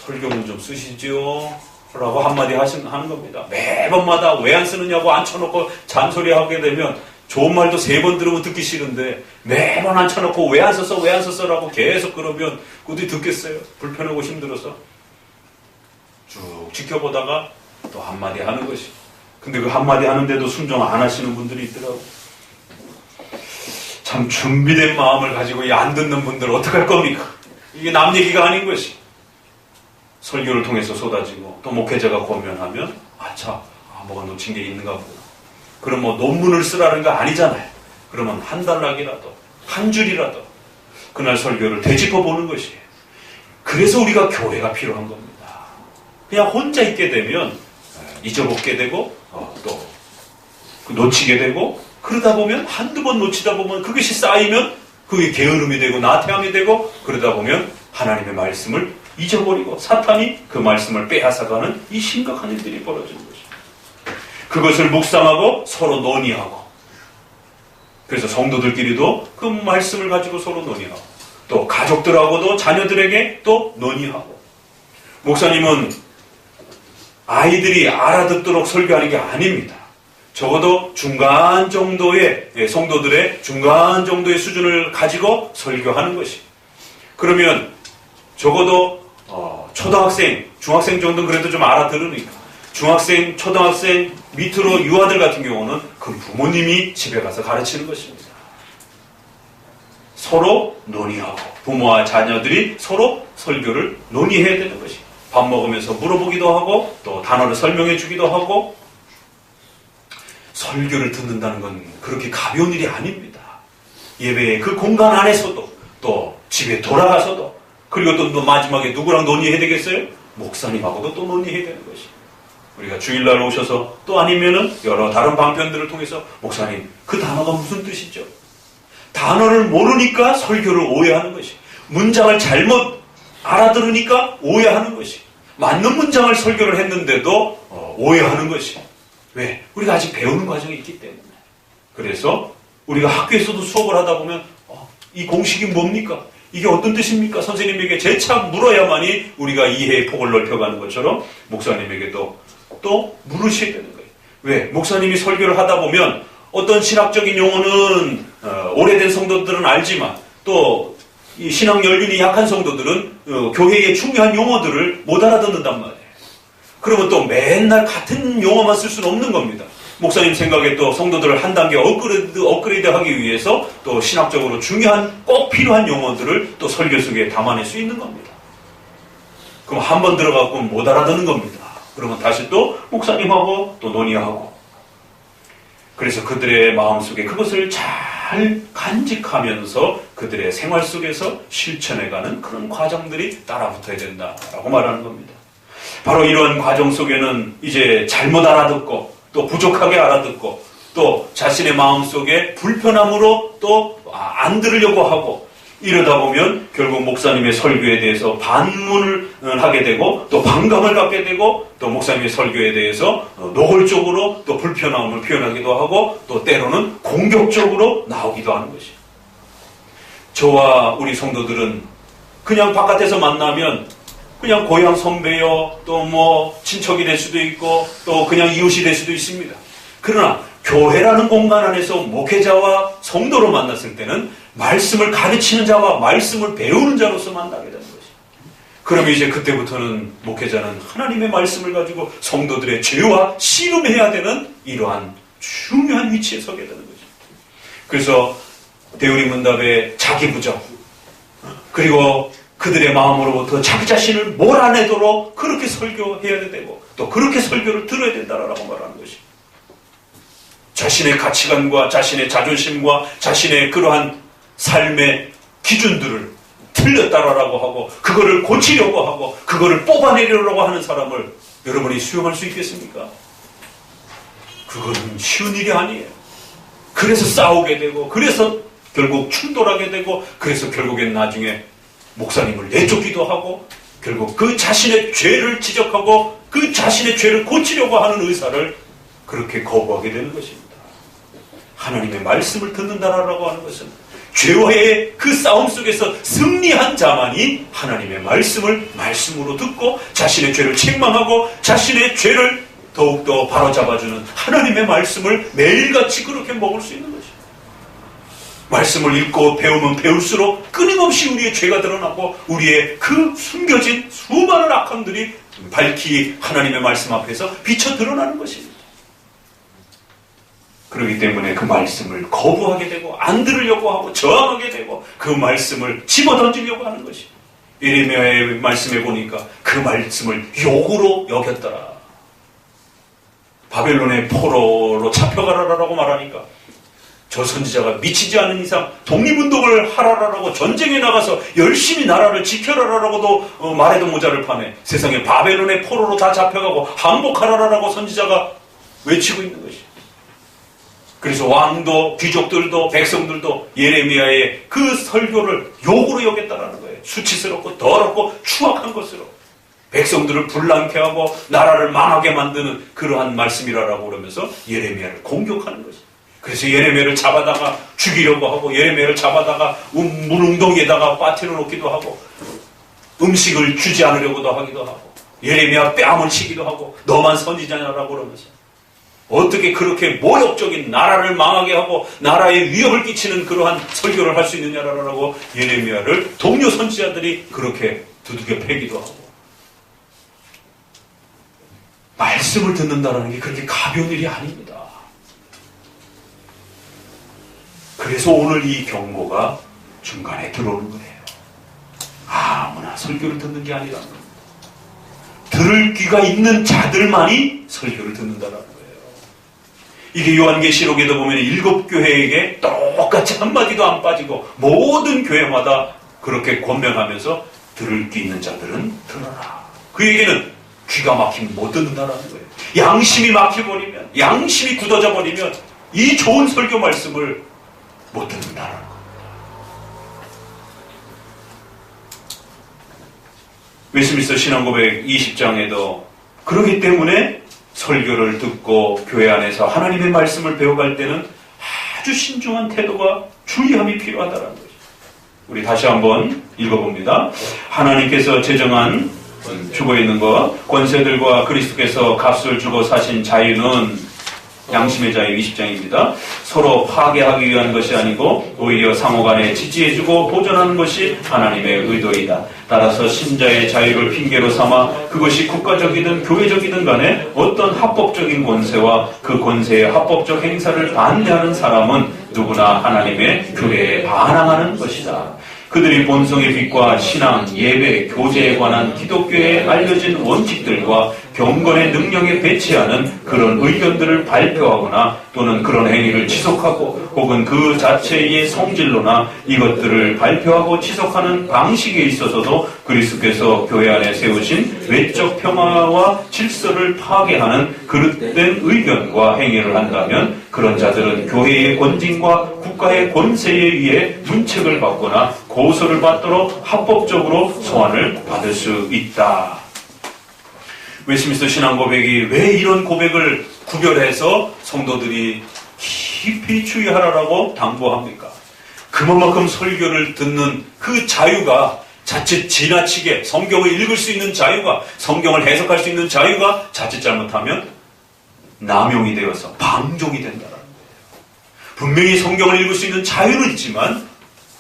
설교문 좀 쓰시지요 라고 한마디 하는 겁니다. 매번마다 왜 안 쓰느냐고 앉혀놓고 잔소리하게 되면 좋은 말도 3번 들으면 듣기 싫은데 매번 앉혀놓고 왜 안 썼어 왜 안 썼어 라고 계속 그러면 어디 듣겠어요. 불편하고 힘들어서 쭉 지켜보다가 또 한마디 하는 것이. 근데 그 한마디 하는데도 순종 안 하시는 분들이 있더라고. 참 준비된 마음을 가지고 안 듣는 분들 어떡할 겁니까? 이게 남 얘기가 아닌 것이. 설교를 통해서 쏟아지고 또 목회자가 권면하면 뭐가 놓친 게 있는가 보다. 그럼 뭐 논문을 쓰라는 거 아니잖아요. 그러면 한 단락이라도 한 줄이라도 그날 설교를 되짚어 보는 것이에요. 그래서 우리가 교회가 필요한 겁니다. 그냥 혼자 있게 되면 잊어먹게 되고 또 놓치게 되고 그러다 보면 한두 번 놓치다 보면 그것이 쌓이면 그게 게으름이 되고 나태함이 되고 그러다 보면 하나님의 말씀을 잊어버리고 사탄이 그 말씀을 빼앗아가는 이 심각한 일들이 벌어지는 것입니다. 그것을 묵상하고 서로 논의하고 그래서 성도들끼리도 그 말씀을 가지고 서로 논의하고 또 가족들하고도 자녀들에게 또 논의하고 목사님은 아이들이 알아듣도록 설교하는 게 아닙니다. 적어도 중간 정도의 성도들의 중간 정도의 수준을 가지고 설교하는 것이. 그러면 적어도 초등학생, 중학생 정도는 그래도 좀 알아들으니까 중학생, 초등학생 밑으로 유아들 같은 경우는 그 부모님이 집에 가서 가르치는 것입니다. 서로 논의하고 부모와 자녀들이 서로 설교를 논의해야 되는 것이. 밥 먹으면서 물어보기도 하고 또 단어를 설명해 주기도 하고 설교를 듣는다는 건 그렇게 가벼운 일이 아닙니다. 예배의 그 공간 안에서도 또 집에 돌아가서도 그리고 또 마지막에 누구랑 논의해야 되겠어요? 목사님하고도 또 논의해야 되는 것이. 우리가 주일날 오셔서 또 아니면은 여러 다른 방편들을 통해서 목사님 그 단어가 무슨 뜻이죠? 단어를 모르니까 설교를 오해하는 것이. 문장을 잘못 알아들으니까 오해하는 것이. 맞는 문장을 설교를 했는데도 오해하는 것이. 왜? 우리가 아직 배우는 과정이 있기 때문에. 그래서 우리가 학교에서도 수업을 하다 보면 이 공식이 뭡니까? 이게 어떤 뜻입니까? 선생님에게 재차 물어야만이 우리가 이해의 폭을 넓혀가는 것처럼 목사님에게도 또 물으셔야 되는 거예요. 왜? 목사님이 설교를 하다 보면 어떤 신학적인 용어는 오래된 성도들은 알지만 또 이 신앙 연륜이 약한 성도들은 교회의 중요한 용어들을 못 알아듣는단 말이에요. 그러면 또 맨날 같은 용어만 쓸 수는 없는 겁니다. 목사님 생각에 또 성도들을 한 단계 업그레이드 하기 위해서 또 신학적으로 중요한 꼭 필요한 용어들을 또 설교 속에 담아낼 수 있는 겁니다. 그럼 한 번 들어가고 못 알아듣는 겁니다. 그러면 다시 또 목사님하고 또 논의하고 그래서 그들의 마음속에 그것을 잘 간직하면서 그들의 생활 속에서 실천해가는 그런 과정들이 따라붙어야 된다라고 말하는 겁니다. 바로 이러한 과정 속에는 이제 잘못 알아듣고 또 부족하게 알아듣고 또 자신의 마음속에 불편함으로 또 안 들으려고 하고 이러다 보면 결국 목사님의 설교에 대해서 반문을 하게 되고 또 반감을 갖게 되고 또 목사님의 설교에 대해서 노골적으로 또 불편함을 표현하기도 하고 또 때로는 공격적으로 나오기도 하는 것이에요. 저와 우리 성도들은 그냥 바깥에서 만나면 그냥 고향 선배요, 또 뭐 친척이 될 수도 있고 또 그냥 이웃이 될 수도 있습니다. 그러나 교회라는 공간 안에서 목회자와 성도로 만났을 때는 말씀을 가르치는 자와 말씀을 배우는 자로서 만나게 되는 것이죠. 그러면 이제 그때부터는 목회자는 하나님의 말씀을 가지고 성도들의 죄와 씨름해야 되는 이러한 중요한 위치에 서게 되는 거죠. 그래서 대우리 문답의 자기 부정, 그리고 그들의 마음으로부터 자기 자신을 몰아내도록 그렇게 설교해야 되고 또 그렇게 설교를 들어야 된다라고 말하는 것이죠. 자신의 가치관과 자신의 자존심과 자신의 그러한 삶의 기준들을 틀렸다라고 하고 그거를 고치려고 하고 그거를 뽑아내려고 하는 사람을 여러분이 수용할 수 있겠습니까? 그거는 쉬운 일이 아니에요. 그래서 싸우게 되고 그래서 결국 충돌하게 되고 그래서 결국엔 나중에 목사님을 내쫓기도 하고 결국 그 자신의 죄를 지적하고 그 자신의 죄를 고치려고 하는 의사를 그렇게 거부하게 되는 것입니다. 하나님의 말씀을 듣는다라고 하는 것은 죄와의 그 싸움 속에서 승리한 자만이 하나님의 말씀을 말씀으로 듣고 자신의 죄를 책망하고 자신의 죄를 더욱더 바로잡아주는 하나님의 말씀을 매일같이 그렇게 먹을 수 있는 것입니다. 말씀을 읽고 배우면 배울수록 끊임없이 우리의 죄가 드러나고 우리의 그 숨겨진 수많은 악함들이 밝히 하나님의 말씀 앞에서 비쳐 드러나는 것입니다. 그렇기 때문에 그 말씀을 거부하게 되고 안 들으려고 하고 저항하게 되고 그 말씀을 집어던지려고 하는 것이 예레미야의 말씀에 보니까 그 말씀을 욕으로 여겼더라. 바벨론의 포로로 잡혀가라라고 말하니까 저 선지자가 미치지 않은 이상 독립운동을 하라라고 전쟁에 나가서 열심히 나라를 지켜라라고도 말해도 모자를 파네. 세상에 바벨론의 포로로 다 잡혀가고 항복하라라고 선지자가 외치고 있는 것이. 그래서 왕도 귀족들도 백성들도 예레미야의 그 설교를 욕으로 여겼다라는 거예요. 수치스럽고 더럽고 추악한 것으로 백성들을 불량케 하고 나라를 망하게 만드는 그러한 말씀이라고 그러면서 예레미야를 공격하는 것입니다. 그래서 예레미야를 잡아다가 죽이려고 하고 예레미야를 잡아다가 물웅덩이에다가 빠뜨려 놓기도 하고 음식을 주지 않으려고도 하기도 하고 예레미야 뺨을 치기도 하고 너만 선지자냐라고 그러면서 어떻게 그렇게 모욕적인 나라를 망하게 하고 나라에 위협을 끼치는 그러한 설교를 할 수 있느냐라고 예레미야를 동료 선지자들이 그렇게 두들겨 패기도 하고 말씀을 듣는다는 게 그렇게 가벼운 일이 아닙니다. 그래서 오늘 이 경고가 중간에 들어오는 거예요. 아무나 설교를 듣는 게 아니라 들을 귀가 있는 자들만이 설교를 듣는다는 거예요. 이게 요한계시록에도 보면 7 교회에게 똑같이 한마디도 안 빠지고 모든 교회마다 그렇게 권면하면서 들을 귀 있는 자들은 들어라. 그 얘기는 귀가 막히면 못 듣는다는 거예요. 양심이 막혀버리면 양심이 굳어져 버리면 이 좋은 설교 말씀을 못 듣는다는 거예요. 웨스민스터 신앙고백 20장에도 그렇기 때문에 설교를 듣고 교회 안에서 하나님의 말씀을 배워갈 때는 아주 신중한 태도가 주의함이 필요하다는 거죠. 우리 다시 한번 읽어봅니다. 하나님께서 제정한 죽어있는 것, 권세들과 그리스도께서 값을 주고 사신 자유는 양심의 자유 20장입니다. 서로 파괴하기 위한 것이 아니고 오히려 상호간에 지지해주고 보존하는 것이 하나님의 의도이다. 따라서 신자의 자유를 핑계로 삼아 그것이 국가적이든 교회적이든 간에 어떤 합법적인 권세와 그 권세의 합법적 행사를 반대하는 사람은 누구나 하나님의 교회에 반항하는 것이다. 그들이 본성의 빛과 신앙, 예배, 교제에 관한 기독교의 알려진 원칙들과 경건의 능력에 배치하는 그런 의견들을 발표하거나 또는 그런 행위를 지속하고 혹은 그 자체의 성질로나 이것들을 발표하고 지속하는 방식에 있어서도 그리스도께서 교회 안에 세우신 외적 평화와 질서를 파괴하는 그릇된 의견과 행위를 한다면 그런 자들은 교회의 권징과 국가의 권세에 의해 문책을 받거나 고소를 받도록 합법적으로 소환을 받을 수 있다. 웨스민스터 신앙고백이 왜 이런 고백을 구별해서 성도들이 깊이 주의하라고 당부합니까? 그만큼 설교를 듣는 그 자유가 자칫 지나치게 성경을 읽을 수 있는 자유가, 성경을 해석할 수 있는 자유가 자칫 잘못하면 남용이 되어서 방종이 된다는 거예요. 분명히 성경을 읽을 수 있는 자유는 있지만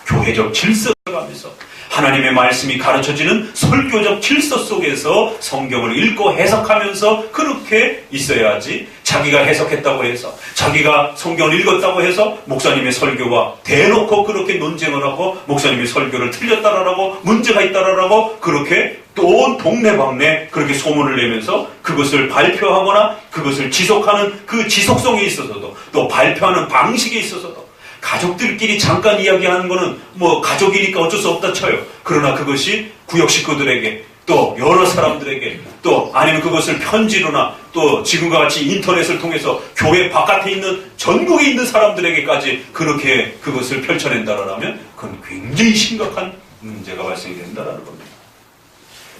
교회적 질서를 가면서 하나님의 말씀이 가르쳐지는 설교적 질서 속에서 성경을 읽고 해석하면서 그렇게 있어야지, 자기가 해석했다고 해서, 자기가 성경을 읽었다고 해서 목사님의 설교와 대놓고 그렇게 논쟁을 하고 목사님의 설교를 틀렸다라고 문제가 있다라고 그렇게 또 동네방네 그렇게 소문을 내면서 그것을 발표하거나 그것을 지속하는 그 지속성에 있어서도, 또 발표하는 방식에 있어서도, 가족들끼리 잠깐 이야기하는 거는 뭐 가족이니까 어쩔 수 없다 쳐요. 그러나 그것이 구역 식구들에게, 또 여러 사람들에게, 또 아니면 그것을 편지로나 또 지금과 같이 인터넷을 통해서 교회 바깥에 있는 전국에 있는 사람들에게까지 그렇게 그것을 펼쳐낸다라면 그건 굉장히 심각한 문제가 발생이 된다는 겁니다.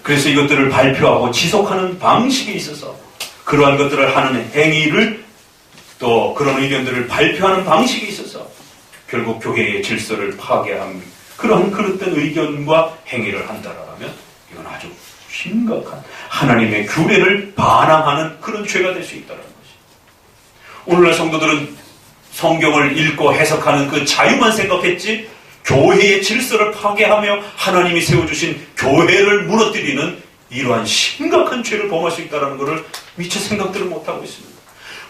그래서 이것들을 발표하고 지속하는 방식에 있어서 그러한 것들을 하는 행위를, 또 그런 의견들을 발표하는 방식에 있어서 결국 교회의 질서를 파괴한 그런 그릇된 의견과 행위를 한다라면 이건 아주 심각한 하나님의 규례를 반항하는 그런 죄가 될 수 있다는 것이. 오늘날 성도들은 성경을 읽고 해석하는 그 자유만 생각했지 교회의 질서를 파괴하며 하나님이 세워주신 교회를 무너뜨리는 이러한 심각한 죄를 범할 수 있다는 것을 미처 생각들을 못하고 있습니다.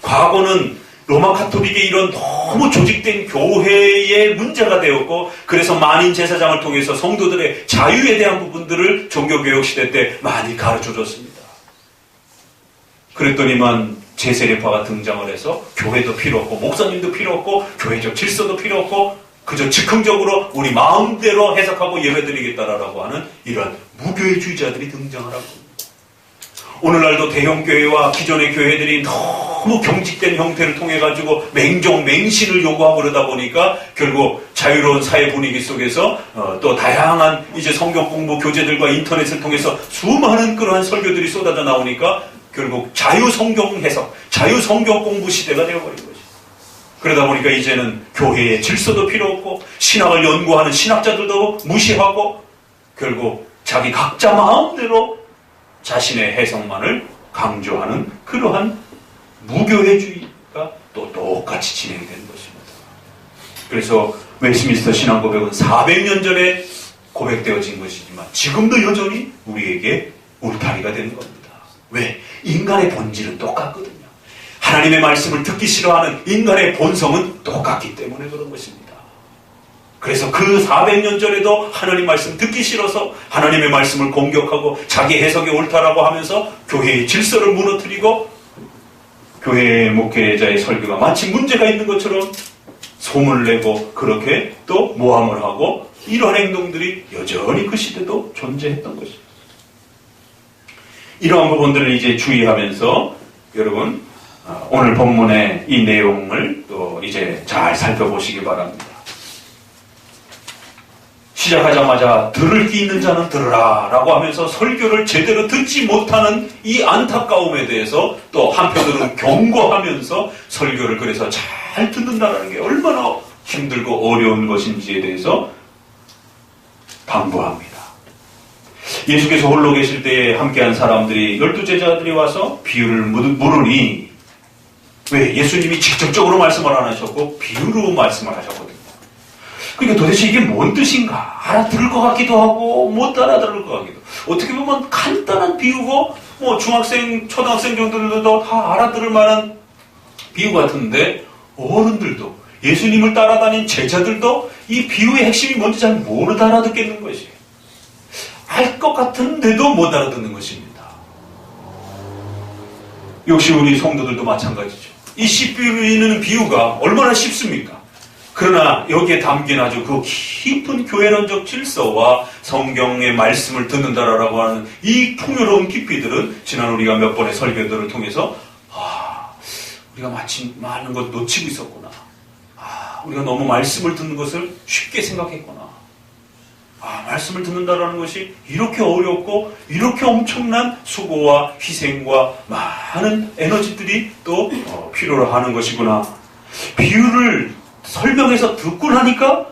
과거는 로마 카톨릭의 이런 너무 조직된 교회의 문제가 되었고, 그래서 만인 제사장을 통해서 성도들의 자유에 대한 부분들을 종교개혁 시대 때 많이 가르쳐줬습니다. 그랬더니만 제세례파가 등장을 해서 교회도 필요 없고 목사님도 필요 없고 교회적 질서도 필요 없고 그저 즉흥적으로 우리 마음대로 해석하고 예배드리겠다라고 하는 이런 무교회주의자들이 등장을 하고, 오늘날도 대형교회와 기존의 교회들이 너무 경직된 형태를 통해 가지고 맹종맹신을 요구하고 그러다 보니까 결국 자유로운 사회 분위기 속에서 또 다양한 이제 성경 공부 교재들과 인터넷을 통해서 수많은 그러한 설교들이 쏟아져 나오니까 결국 자유 성경 해석, 자유 성경 공부 시대가 되어버린 거죠. 그러다 보니까 이제는 교회의 질서도 필요 없고 신학을 연구하는 신학자들도 무시하고 결국 자기 각자 마음대로 자신의 해석만을 강조하는 그러한 무교회주의가 또 똑같이 진행된 것입니다. 그래서 웨스트민스터 신앙고백은 400년 전에 고백되어진 것이지만 지금도 여전히 우리에게 울타리가 되는 겁니다. 왜? 인간의 본질은 똑같거든요. 하나님의 말씀을 듣기 싫어하는 인간의 본성은 똑같기 때문에 그런 것입니다. 그래서 그 400년 전에도 하나님 말씀 듣기 싫어서 하나님의 말씀을 공격하고 자기 해석이 옳다라고 하면서 교회의 질서를 무너뜨리고 교회의 목회자의 설교가 마치 문제가 있는 것처럼 소문을 내고 그렇게 또 모함을 하고 이런 행동들이 여전히 그 시대도 존재했던 것입니다. 이러한 부분들을 이제 주의하면서 여러분 오늘 본문의 이 내용을 또 이제 잘 살펴보시기 바랍니다. 시작하자마자 들을 귀 있는 자는 들으라 라고 하면서 설교를 제대로 듣지 못하는 이 안타까움에 대해서 또 한편으로는 경고하면서 설교를 그래서 잘 듣는다는 게 얼마나 힘들고 어려운 것인지에 대해서 당부합니다. 예수께서 홀로 계실 때에 함께한 사람들이 12제자들이 와서 비유를 물으니, 왜? 예수님이 직접적으로 말씀을 안 하셨고 비유로 말씀을 하셨거든요. 그러니까 도대체 이게 뭔 뜻인가? 알아들을 것 같기도 하고 못 알아들을 것 같기도. 어떻게 보면 간단한 비유고 뭐 중학생, 초등학생 정도들도 다 알아들을 만한 비유 같은데 어른들도 예수님을 따라다닌 제자들도 이 비유의 핵심이 뭔지 잘 못 알아듣겠는 것이에요. 알 것 같은데도 못 알아듣는 것입니다. 역시 우리 성도들도 마찬가지죠. 이 씨 뿌리는 비유가 얼마나 쉽습니까? 그러나 여기에 담긴 아주 그 깊은 교회론적 질서와 성경의 말씀을 듣는다라고 하는 이 풍요로운 깊이들은 지난 우리가 몇 번의 설교들을 통해서 우리가 마침 많은 것 놓치고 있었구나. 우리가 너무 말씀을 듣는 것을 쉽게 생각했구나. 말씀을 듣는다라는 것이 이렇게 어렵고 이렇게 엄청난 수고와 희생과 많은 에너지들이 또 필요로 하는 것이구나. 비유를 설명해서 듣고 나니까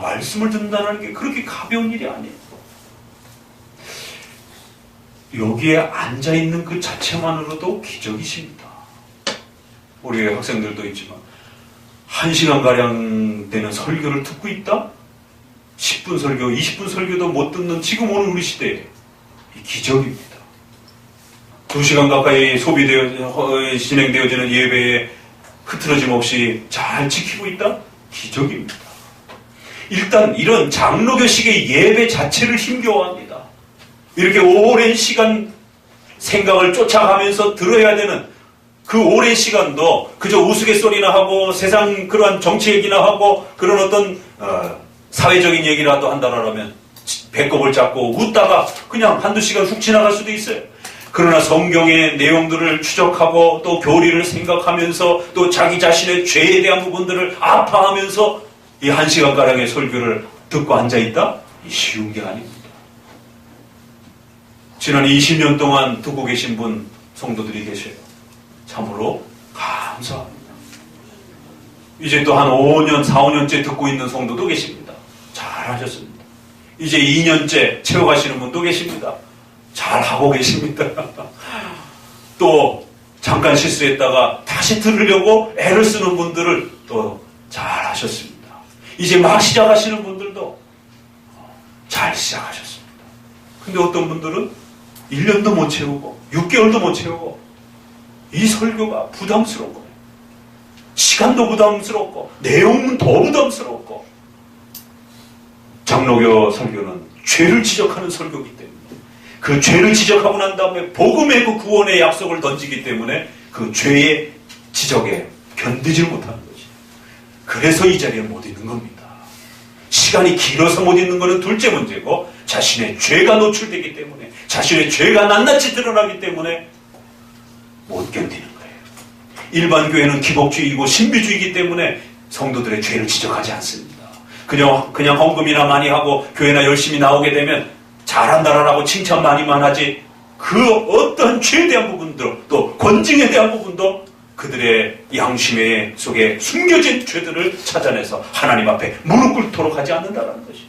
말씀을 듣는다는 게 그렇게 가벼운 일이 아니에요. 여기에 앉아있는 그 자체만으로도 기적이십니다. 우리 학생들도 있지만 1시간가량 되는 설교를 듣고 있다? 10분 설교, 20분 설교도 못 듣는 지금 오늘 우리 시대에 이 기적입니다. 2시간 가까이 진행되어지는 예배에 흐트러짐 없이 잘 지키고 있다? 기적입니다. 일단 이런 장로교식의 예배 자체를 힘겨워합니다. 이렇게 오랜 시간 생각을 쫓아가면서 들어야 되는 그 오랜 시간도 그저 우스갯소리나 하고 세상 그러한 정치 얘기나 하고 그런 어떤 사회적인 얘기라도 한다라면 배꼽을 잡고 웃다가 그냥 한두 시간 훅 지나갈 수도 있어요. 그러나 성경의 내용들을 추적하고 또 교리를 생각하면서 또 자기 자신의 죄에 대한 부분들을 아파하면서 이 1시간가량의 설교를 듣고 앉아있다? 쉬운 게 아닙니다. 지난 20년 동안 듣고 계신 분 성도들이 계셔요. 참으로 감사합니다. 이제 또 한 5년, 4, 5년째 듣고 있는 성도도 계십니다. 잘하셨습니다. 이제 2년째 채워가시는 분도 계십니다. 잘하고 계십니다. 또 잠깐 실수했다가 다시 들으려고 애를 쓰는 분들을 또 잘하셨습니다. 이제 막 시작하시는 분들도 잘 시작하셨습니다. 근데 어떤 분들은 1년도 못 채우고 6개월도 못 채우고 이 설교가 부담스러운 거예요. 시간도 부담스럽고 내용은 더 부담스럽고 장로교 설교는 죄를 지적하는 설교이기 때문에 그 죄를 지적하고 난 다음에 복음의 그 구원의 약속을 던지기 때문에 그 죄의 지적에 견디질 못하는 거지. 그래서 이 자리에 못 있는 겁니다. 시간이 길어서 못 있는 것은 둘째 문제고 자신의 죄가 노출되기 때문에 자신의 죄가 낱낱이 드러나기 때문에 못 견디는 거예요. 일반 교회는 기복주의이고 신비주의이기 때문에 성도들의 죄를 지적하지 않습니다. 그냥 헌금이나 많이 하고 교회나 열심히 나오게 되면 잘한다라고 칭찬 많이만 하지 그 어떤 죄에 대한 부분도 또 권징에 대한 부분도 그들의 양심의 속에 숨겨진 죄들을 찾아내서 하나님 앞에 무릎 꿇도록 하지 않는다는 것이.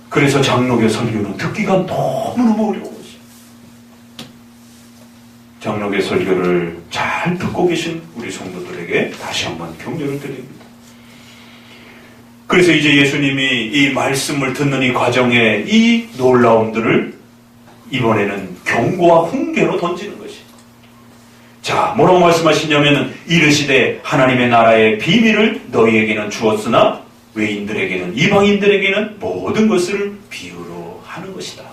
그래서 장로교 설교는 듣기가 너무너무 어려운 것이. 장로교 설교를 잘 듣고 계신 우리 성도들에게 다시 한번 격려를 드립니다. 그래서 이제 예수님이 이 말씀을 듣는 이 과정에 이 놀라움들을 이번에는 경고와 훈계로 던지는 것이. 자, 뭐라고 말씀하시냐면은 이르시되 하나님의 나라의 비밀을 너희에게는 주었으나 외인들에게는 이방인들에게는 모든 것을 비유로 하는 것이다.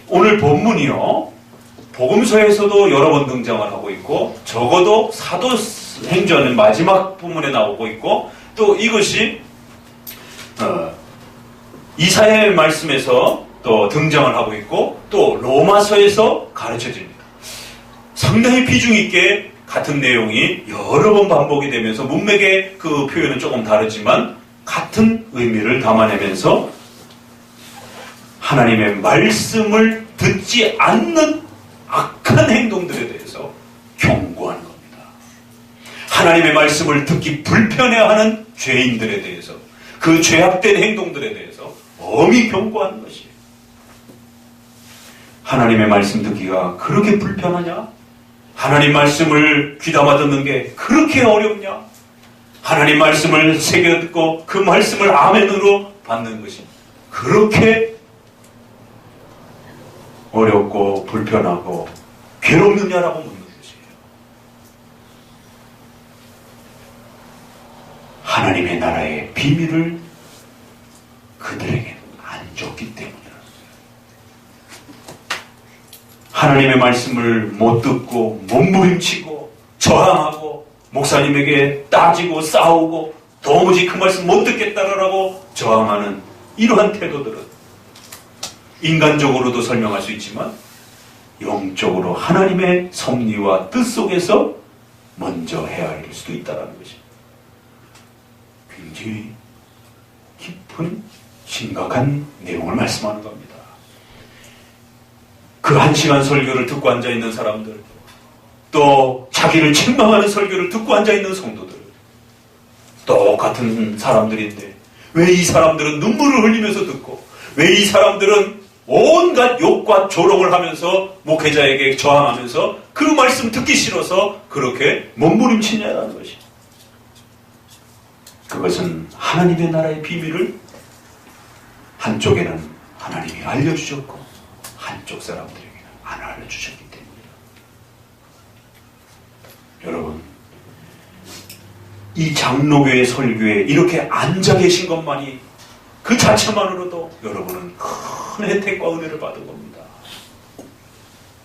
오늘 본문이요. 복음서에서도 여러 번 등장을 하고 있고 적어도 사도행전의 마지막 부분에 나오고 있고 또 이것이 이사야의 말씀에서 또 등장을 하고 있고 또 로마서에서 가르쳐집니다. 상당히 비중 있게 같은 내용이 여러 번 반복이 되면서 문맥의 그 표현은 조금 다르지만 같은 의미를 담아내면서 하나님의 말씀을 듣지 않는 악한 행동들에 대해서 경고하는 겁니다. 하나님의 말씀을 듣기 불편해하는 죄인들에 대해서 그 죄악된 행동들에 대해서 엄히 경고하는 것이에요. 하나님의 말씀 듣기가 그렇게 불편하냐? 하나님 말씀을 귀담아 듣는 게 그렇게 어렵냐? 하나님 말씀을 새겨 듣고 그 말씀을 아멘으로 받는 것이 그렇게 어렵고 불편하고 괴롭느냐라고 묻는 것이에요. 하나님의 나라의 비밀을 그들에게 안 줬기 때문이라는 거예요. 하나님의 말씀을 못 듣고 몸부림치고 저항하고 목사님에게 따지고 싸우고 도무지 그 말씀 못 듣겠다라고 저항하는 이러한 태도들은 인간적으로도 설명할 수 있지만 영적으로 하나님의 섭리와 뜻 속에서 먼저 헤아릴 수도 있다는 것이 굉장히 깊은 심각한 내용을 말씀하는 겁니다. 그 1시간 설교를 듣고 앉아있는 사람들 또 자기를 책망하는 설교를 듣고 앉아있는 성도들 똑같은 사람들인데 왜 이 사람들은 눈물을 흘리면서 듣고 왜 이 사람들은 온갖 욕과 조롱을 하면서 목회자에게 저항하면서 그 말씀 듣기 싫어서 그렇게 몸부림치냐라는 것이. 그것은 하나님의 나라의 비밀을 한쪽에는 하나님이 알려주셨고 한쪽 사람들에게는 안 알려주셨기 때문입니다. 여러분, 이 장로교의 설교에 이렇게 앉아 계신 것만이 그 자체만으로도 여러분은 큰 혜택과 은혜를 받은 겁니다.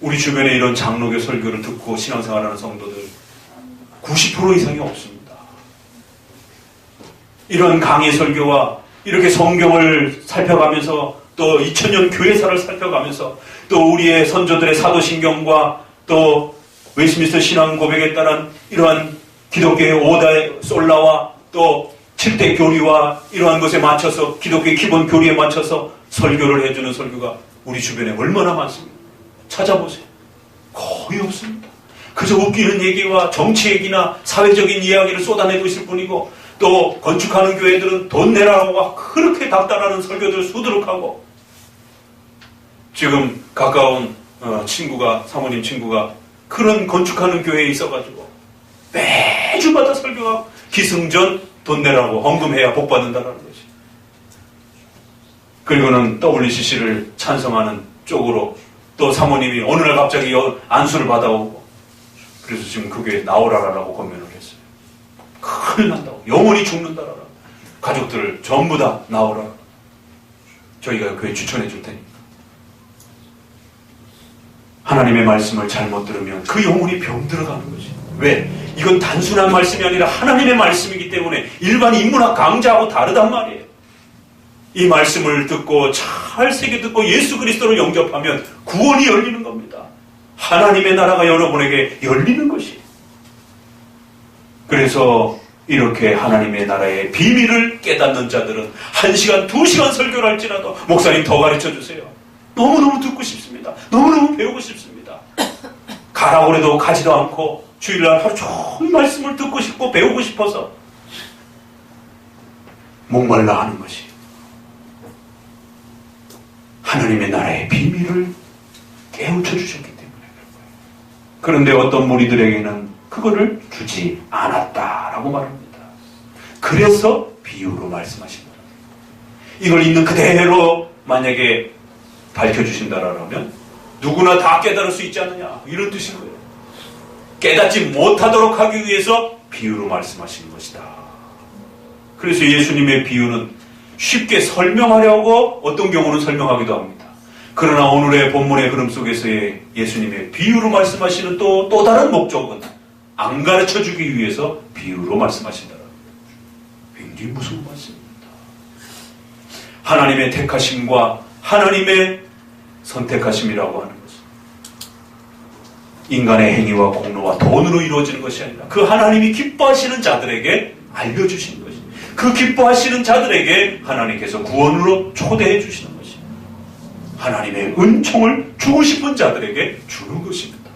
우리 주변에 이런 장로교 설교를 듣고 신앙생활하는 성도들 90% 이상이 없습니다. 이런 강의 설교와 이렇게 성경을 살펴가면서 또 2000년 교회사를 살펴가면서 또 우리의 선조들의 사도신경과 또 웨스트민스터 신앙 고백에 따른 이러한 기독교의 5대 솔라와 또 7대 교리와 이러한 것에 맞춰서 기독교의 기본 교리에 맞춰서 설교를 해주는 설교가 우리 주변에 얼마나 많습니까? 찾아보세요. 거의 없습니다. 그저 웃기는 얘기와 정치 얘기나 사회적인 이야기를 쏟아내고 있을 뿐이고 또 건축하는 교회들은 돈 내라고 그렇게 닥달하는 설교들을 수두룩하고 지금 가까운 친구가 사모님 친구가 그런 건축하는 교회에 있어가지고 매주마다 설교가 기승전 돈 내라고 헌금해야 복 받는다라는 것이. 그리고는 WCC를 찬성하는 쪽으로 또 사모님이 어느 날 갑자기 안수를 받아오고 그래서 지금 그 교회에 나오라라고 권면을 했어요. 큰일 난다고. 영원히 죽는다라고. 가족들을 전부 다 나오라. 저희가 교회 추천해 줄 테니까. 하나님의 말씀을 잘못 들으면 그 영혼이 병들어가는 거지. 왜? 이건 단순한 말씀이 아니라 하나님의 말씀이기 때문에 일반 인문학 강좌하고 다르단 말이에요. 이 말씀을 듣고 잘 새겨 듣고 예수 그리스도를 영접하면 구원이 열리는 겁니다. 하나님의 나라가 여러분에게 열리는 것이에요. 그래서 이렇게 하나님의 나라의 비밀을 깨닫는 자들은 1시간, 2시간 설교를 할지라도 목사님 더 가르쳐 주세요. 너무너무 듣고 싶습니다. 너무너무 배우고 싶습니다. 가라고 해도 가지도 않고 주일날 하루 종일 말씀을 듣고 싶고 배우고 싶어서 목말라 하는 것이 하나님의 나라의 비밀을 깨우쳐 주셨기 때문에 그런 거예요. 그런데 어떤 무리들에게는 그거를 주지 않았다라고 말합니다. 그래서 비유로 말씀하신 거예요. 이걸 있는 그대로 만약에 밝혀주신다라면 누구나 다 깨달을 수 있지 않느냐 이런 뜻인 거예요. 깨닫지 못하도록 하기 위해서 비유로 말씀하시는 것이다. 그래서 예수님의 비유는 쉽게 설명하려고 어떤 경우는 설명하기도 합니다. 그러나 오늘의 본문의 흐름 속에서의 예수님의 비유로 말씀하시는 또 다른 목적은 안 가르쳐주기 위해서 비유로 말씀하신다는 굉장히 무서운 말씀입니다. 하나님의 택하심과 하나님의 선택하심이라고 하는 것은 인간의 행위와 공로와 돈으로 이루어지는 것이 아니라 그 하나님이 기뻐하시는 자들에게 알려주시는 것입니다. 그 기뻐하시는 자들에게 하나님께서 구원으로 초대해 주시는 것입니다. 하나님의 은총을 주고 싶은 자들에게 주는 것입니다.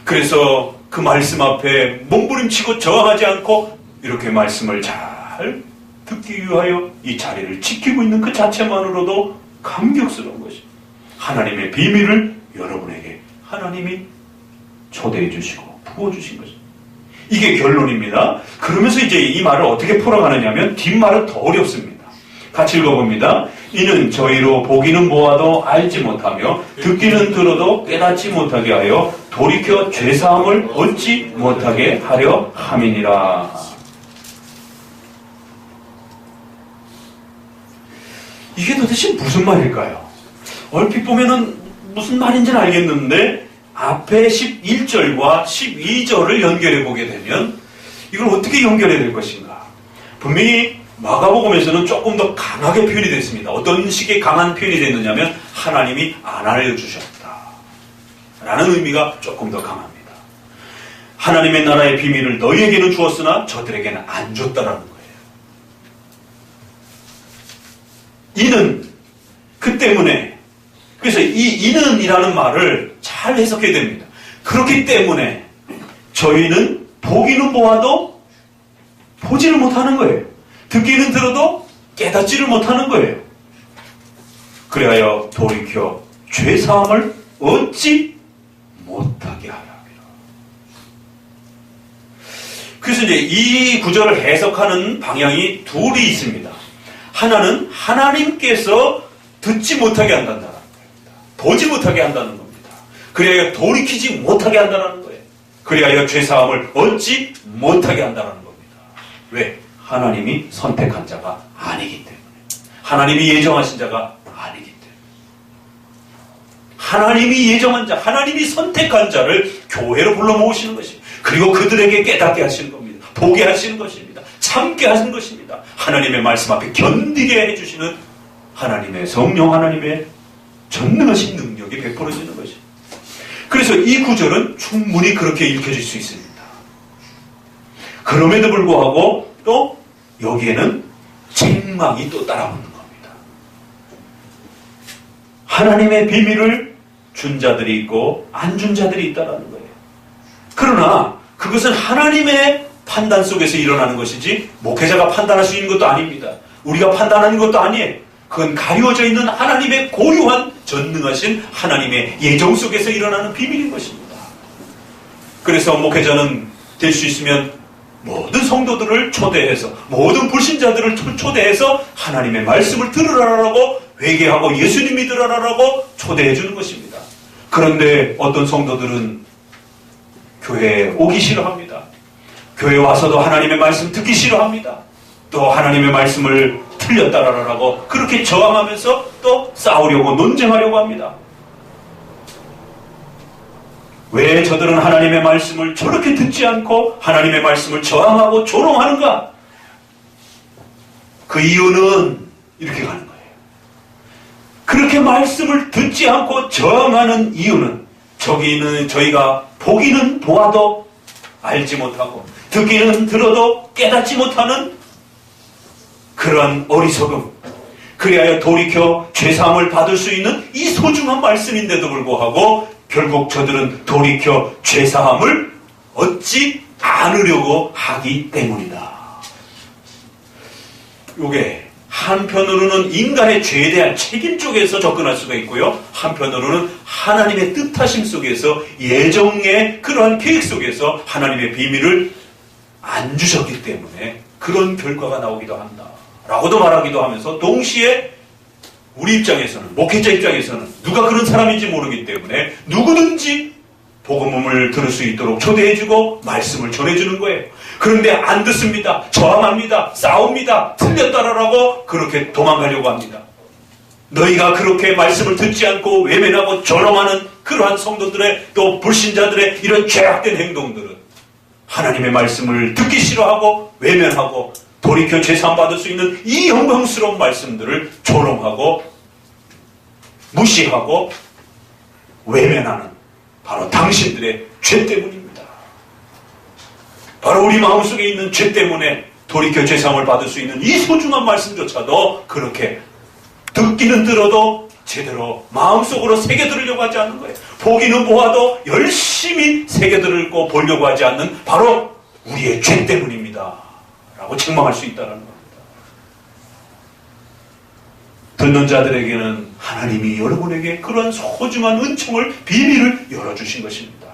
그래서 그 말씀 앞에 몸부림치고 저항하지 않고 이렇게 말씀을 잘 듣기 위하여 이 자리를 지키고 있는 그 자체만으로도 감격스러운 것입니다. 하나님의 비밀을 여러분에게 하나님이 초대해 주시고 부어주신 것입니다. 이게 결론입니다. 그러면서 이제 이 말을 어떻게 풀어가느냐 하면 뒷말은 더 어렵습니다. 같이 읽어봅니다. 이는 저희로 보기는 보아도 알지 못하며 듣기는 들어도 깨닫지 못하게 하여 돌이켜 죄사함을 얻지 못하게 하려 함이니라. 이게 도대체 무슨 말일까요? 얼핏 보면은 무슨 말인지는 알겠는데 앞에 11절과 12절을 연결해 보게 되면 이걸 어떻게 연결해야 될 것인가? 분명히 마가복음에서는 조금 더 강하게 표현이 됐습니다. 어떤 식의 강한 표현이 됐느냐면 하나님이 안 알려주셨다 라는 의미가 조금 더 강합니다. 하나님의 나라의 비밀을 너희에게는 주었으나 저들에게는 안 줬다라는 거예요. 이는 그 때문에 그래서 이 이는이라는 말을 잘 해석해야 됩니다. 그렇기 때문에 저희는 보기는 보아도 보지를 못하는 거예요. 듣기는 들어도 깨닫지를 못하는 거예요. 그래야 돌이켜 죄사함을 얻지 못하게 하라. 그래서 이제 이 구절을 해석하는 방향이 둘이 있습니다. 하나는 하나님께서 듣지 못하게 한다는 겁니다. 보지 못하게 한다는 겁니다. 그래야 돌이키지 못하게 한다는 거예요. 그래야 죄사함을 얻지 못하게 한다는 겁니다. 왜? 하나님이 선택한 자가 아니기 때문에. 하나님이 예정하신 자가 아니기 때문에. 하나님이 예정한 자, 하나님이 선택한 자를 교회로 불러 모으시는 것입니다. 그리고 그들에게 깨닫게 하시는 겁니다. 보게 하시는 것입니다. 참게 하시는 것입니다. 하나님의 말씀 앞에 견디게 해주시는 하나님의 성령, 하나님의 전능하신 능력이 베풀어지는 것입니다. 그래서 이 구절은 충분히 그렇게 읽혀질 수 있습니다. 그럼에도 불구하고 또 여기에는 책망이 또 따라오는 겁니다. 하나님의 비밀을 준 자들이 있고 안 준 자들이 있다는 거예요. 그러나 그것은 하나님의 판단 속에서 일어나는 것이지 목회자가 판단할 수 있는 것도 아닙니다. 우리가 판단하는 것도 아니에요. 그건 가려져 있는 하나님의 고유한 전능하신 하나님의 예정 속에서 일어나는 비밀인 것입니다. 그래서 목회자는 될 수 있으면 모든 성도들을 초대해서 모든 불신자들을 초대해서 하나님의 말씀을 들으라라고 회개하고 예수님 믿으라라고 초대해 주는 것입니다. 그런데 어떤 성도들은 교회에 오기 싫어합니다. 교회에 와서도 하나님의 말씀 듣기 싫어합니다. 또 하나님의 말씀을 틀렸다라고 그렇게 저항하면서 또 싸우려고 논쟁하려고 합니다. 왜 저들은 하나님의 말씀을 저렇게 듣지 않고 하나님의 말씀을 저항하고 조롱하는가? 그 이유는 이렇게 가는 거예요. 그렇게 말씀을 듣지 않고 저항하는 이유는 저희가 보기는 보아도 알지 못하고 듣기는 들어도 깨닫지 못하는 그러한 어리석음, 그리하여 돌이켜 죄사함을 받을 수 있는 이 소중한 말씀인데도 불구하고 결국 저들은 돌이켜 죄사함을 얻지 않으려고 하기 때문이다. 이게 한편으로는 인간의 죄에 대한 책임 쪽에서 접근할 수가 있고요. 한편으로는 하나님의 뜻하심 속에서 예정의 그러한 계획 속에서 하나님의 비밀을 안 주셨기 때문에 그런 결과가 나오기도 한다. 라고도 말하기도 하면서 동시에 우리 입장에서는, 목회자 입장에서는 누가 그런 사람인지 모르기 때문에 누구든지 복음을 들을 수 있도록 초대해주고 말씀을 전해주는 거예요. 그런데 안 듣습니다. 저항합니다. 싸웁니다. 틀렸다라고 그렇게 도망가려고 합니다. 너희가 그렇게 말씀을 듣지 않고 외면하고 조롱하는 그러한 성도들의 또 불신자들의 이런 죄악된 행동들은 하나님의 말씀을 듣기 싫어하고 외면하고 돌이켜 죄사함 받을 수 있는 이 영광스러운 말씀들을 조롱하고 무시하고 외면하는 바로 당신들의 죄 때문입니다. 바로 우리 마음속에 있는 죄 때문에 돌이켜 죄사함을 받을 수 있는 이 소중한 말씀조차도 그렇게 듣기는 들어도 제대로 마음속으로 새겨들으려고 하지 않는 거예요. 보기는 보아도 열심히 새겨들고 보려고 하지 않는 바로 우리의 죄 때문입니다. 라고 책망할 수 있다는 겁니다. 듣는 자들에게는 하나님이 여러분에게 그런 소중한 은총을, 비밀을 열어주신 것입니다.